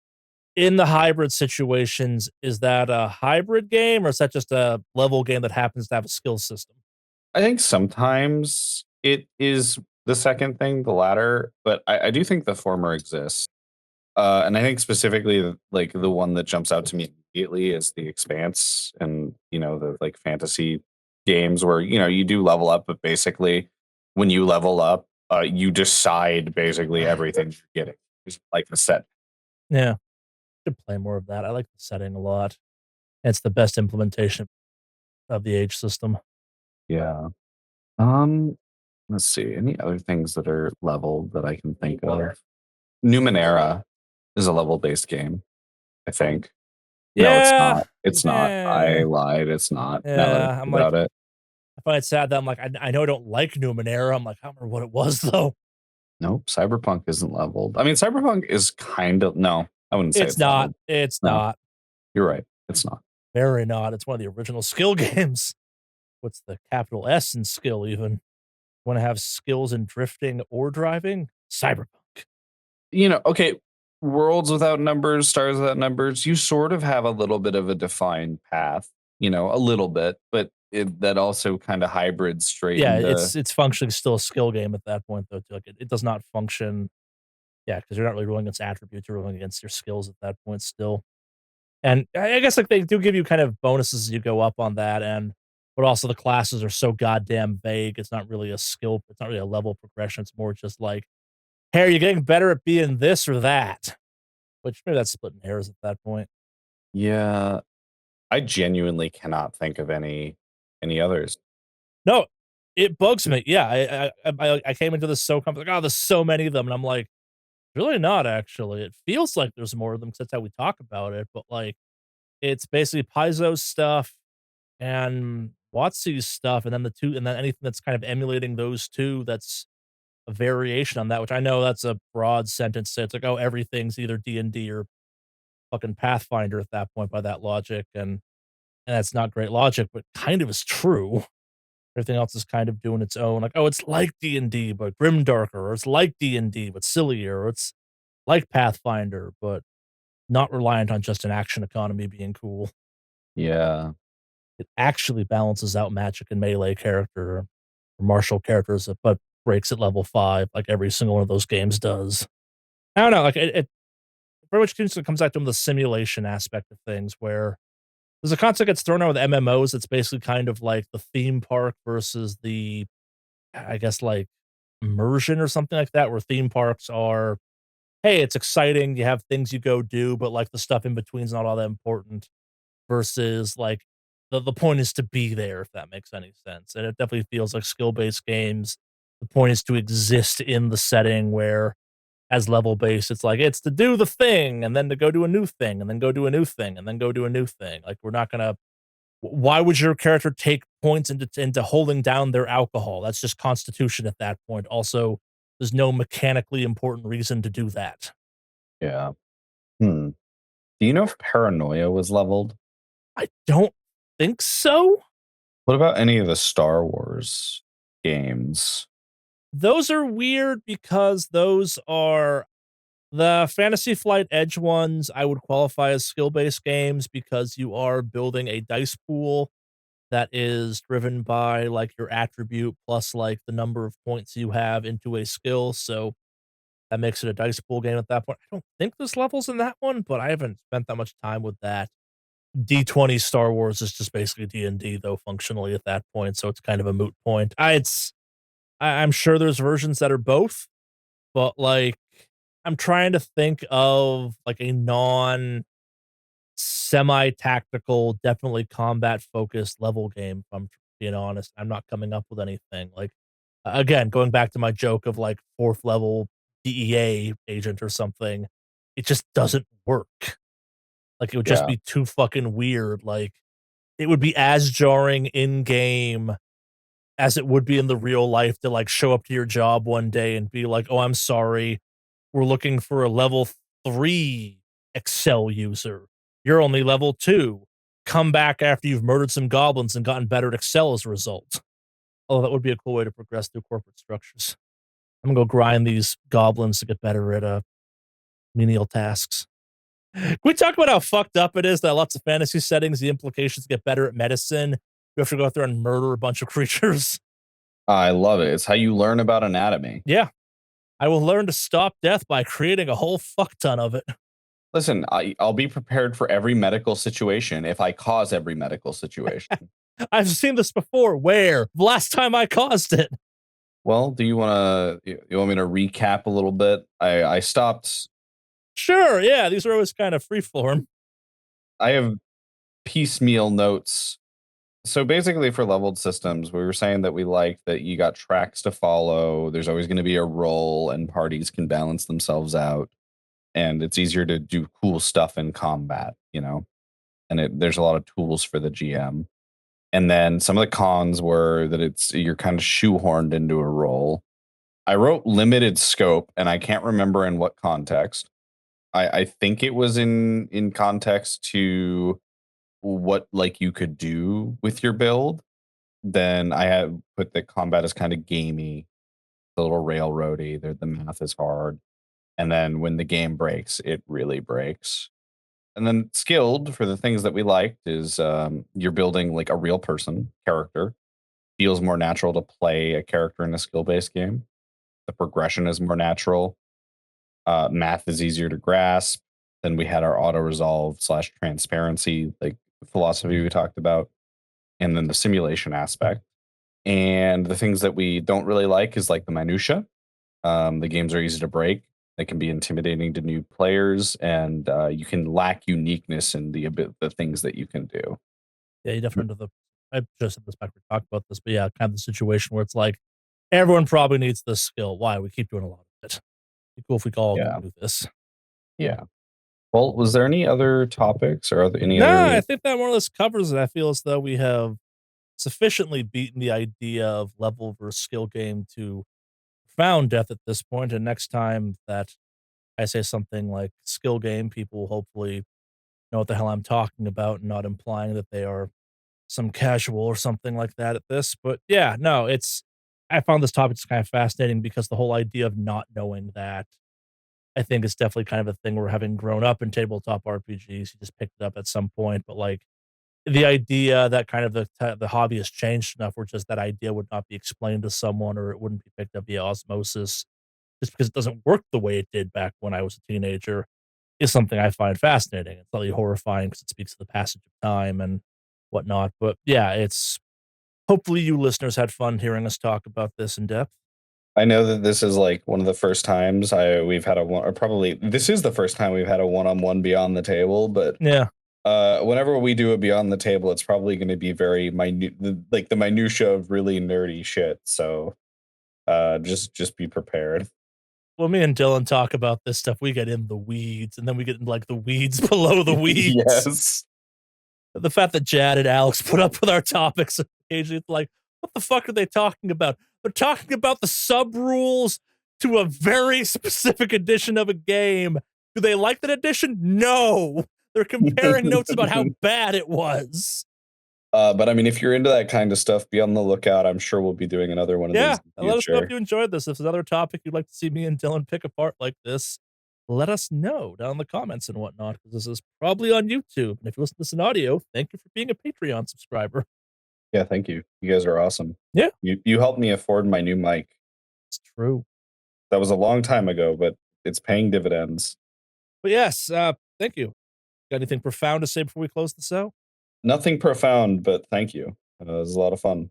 In the hybrid situations, is that a hybrid game or is that just a level game that happens to have a skill system? I think sometimes it is the second thing, the latter, but I do think the former exists. And I think specifically, like the one that jumps out to me immediately is the Expanse, and the like fantasy games where you do level up, but basically when you level up, you decide basically everything you're getting. It's like the set. Yeah, should play more of that. I like the setting a lot. It's the best implementation of the age system. Yeah. Um. Let's see. Any other things that are leveled that I can think of? Numenera is a level based game. I think. No, it's Yeah, not. It's not. I eh, lied. It's not. Now that I yeah. think I'm like, about it. I find it sad that I'm like, I know I don't like Numenera. I'm like, I don't remember what it was though. Nope, Cyberpunk isn't leveled. I mean, Cyberpunk is kind of no, I wouldn't say It's it's not. leveled. It's No, not. you're right. It's not. Very not. It's one of the original skill games. What's the capital S in skill even? Want to have skills in drifting or driving? Cyberpunk. Okay, worlds without numbers, stars without numbers, you sort of have a little bit of a defined path, a little bit, but that also kind of hybrids straight Yeah, into. it's functionally still a skill game at that point, though. Too. Like it does not function. Yeah, because you're not really rolling against attributes; you're rolling against your skills at that point still. And I guess like they do give you kind of bonuses as you go up on that, and but also the classes are so goddamn vague. It's not really a skill. It's not really a level progression. It's more just like, hey, are you getting better at being this or that? Which maybe that's splitting hairs at that point. Yeah. I genuinely cannot think of any others. No, it bugs me. Yeah, I came into this so like, oh, there's so many of them, and I'm like, really not actually. It feels like there's more of them 'cause that's how we talk about it, but like, it's basically Paizo's stuff and Watsu's stuff, and then and then anything that's kind of emulating those two. That's a variation on that, which I know that's a broad sentence. So it's like, oh, everything's either D&D or fucking Pathfinder at that point by that logic, and that's not great logic, but kind of is true. Everything else is kind of doing its own, like, oh, it's like D&D, but grimdarker, or it's like D&D, but sillier, or it's like Pathfinder, but not reliant on just an action economy being cool. Yeah. It actually balances out magic and melee character or martial characters, but breaks at level 5 like every single one of those games does. I don't know, like, it very much comes back to the simulation aspect of things where there's a concept that gets thrown out with MMOs that's basically kind of like the theme park versus the, I guess, like, immersion or something like that, where theme parks are, "Hey, it's exciting, you have things you go do, but, like, the stuff in between is not all that important," versus, like, the point is to be there, if that makes any sense, and it definitely feels like skill-based games, the point is to exist in the setting where as level-based, it's like, it's to do the thing, and then to go do a new thing, and then go do a new thing, and then go do a new thing, like, we're not gonna why would your character take points into holding down their alcohol? That's just constitution at that point. Also, there's no mechanically important reason to do that. Yeah. Hmm. Do you know if paranoia was leveled? I don't think so. What about any of the Star Wars games? Those are weird because those are the Fantasy Flight Edge ones I would qualify as skill-based games because you are building a dice pool that is driven by, like, your attribute plus, like, the number of points you have into a skill, so that makes it a dice pool game at that point. I don't think there's levels in that one, but I haven't spent that much time with that. D20 Star Wars is just basically D&D though functionally at that point, so it's kind of a moot point. I'm sure there's versions that are both, but, like, I'm trying to think of, like, a non semi-tactical, definitely combat-focused level game, if I'm being honest. I'm not coming up with anything, like, again, going back to my joke of, like, 4th level DEA agent or something, it just doesn't work. Like, it would just Yeah. be too fucking weird, like, it would be as jarring in-game as it would be in the real life to, like, show up to your job one day and be like, "Oh, I'm sorry, we're looking for a level 3 Excel user. You're only level 2. Come back after you've murdered some goblins and gotten better at Excel as a result." Oh, that would be a cool way to progress through corporate structures. I'm gonna go grind these goblins to get better at, menial tasks. Can we talk about how fucked up it is that lots of fantasy settings, the implications to get better at medicine, you have to go out there and murder a bunch of creatures? I love it. It's how you learn about anatomy. Yeah. I will learn to stop death by creating a whole fuck ton of it. Listen, I'll be prepared for every medical situation if I cause every medical situation. I've seen this before. Where? Last time I caused it. Well, do you you want me to recap a little bit? I stopped. Sure, yeah, these are always kind of freeform. I have piecemeal notes. So basically, for leveled systems, we were saying that we like that you got tracks to follow. There's always going to be a role, and parties can balance themselves out, and it's easier to do cool stuff in combat. And there's a lot of tools for the GM. And then some of the cons were that you're kind of shoehorned into a role. I wrote limited scope, and I can't remember in what context. I think it was in context to what like you could do with your build. Then I had put the combat as kind of gamey, a little railroady. The math is hard, and then when the game breaks, it really breaks. And then skilled for the things that we liked is you're building like a real person character. Feels more natural to play a character in a skill based game. The progression is more natural. Math is easier to grasp. Then we had our auto resolve slash transparency like philosophy we talked about, and then the simulation aspect. And the things that we don't really like is like the minutia. The games are easy to break. It can be intimidating to new players, and you can lack uniqueness in the things that you can do. Yeah, you definitely under the I just said this back we talked about this, but yeah, kind of the situation where it's like everyone probably needs this skill. Why? We keep doing a lot of it. Be cool if we all could Yeah, do this. yeah. Well, was there any other topics or any No, I other? think that more or less covers it. I feel as though we have sufficiently beaten the idea of level versus skill game to profound depth at this point. And next time that I say something like skill game, people will hopefully know what the hell I'm talking about and not implying that they are some casual or something like that at this. But yeah, no, I found this topic just kind of fascinating because the whole idea of not knowing that I think is definitely kind of a thing where having grown up in tabletop RPGs, you just picked it up at some point. But like the idea that kind of the hobby has changed enough where just that idea would not be explained to someone or it wouldn't be picked up via osmosis just because it doesn't work the way it did back when I was a teenager is something I find fascinating. It's slightly horrifying because it speaks to the passage of time and whatnot. But yeah, it's hopefully you listeners had fun hearing us talk about this in depth. I know that this is like one of the first times we've had a one, or probably this is the first time we've had a one-on-one beyond the table. But Yeah. whenever we do a beyond the table, it's probably going to be very minute, like the minutia of really nerdy shit. So just be prepared. When me and Dylan talk about this stuff, we get in the weeds and then we get in like the weeds below the weeds. Yes. The fact that Jad and Alex put up with our topics occasionally, it's like, what the fuck are they talking about? They're talking about the sub rules to a very specific edition of a game. Do they like that edition? No. They're comparing notes about how bad it was. But I mean, if you're into that kind of stuff, be on the lookout. I'm sure we'll be doing another one of Yeah, these in and the let us know if future. you enjoyed this. If there's another topic you'd like to see me and Dylan pick apart like this, let us know down in the comments and whatnot, because this is probably on YouTube. And if you listen to this in audio, thank you for being a Patreon subscriber. Yeah, thank you. You guys are awesome. Yeah, You helped me afford my new mic. it's true. That was a long time ago, but it's paying dividends. But yes, thank you. Got anything profound to say before we close this out? Nothing profound, but thank you. It was a lot of fun.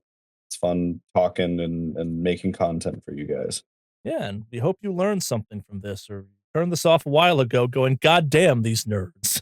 It's fun talking and making content for you guys. Yeah, and we hope you learned something from this or turned this off a while ago going, God damn these nerds.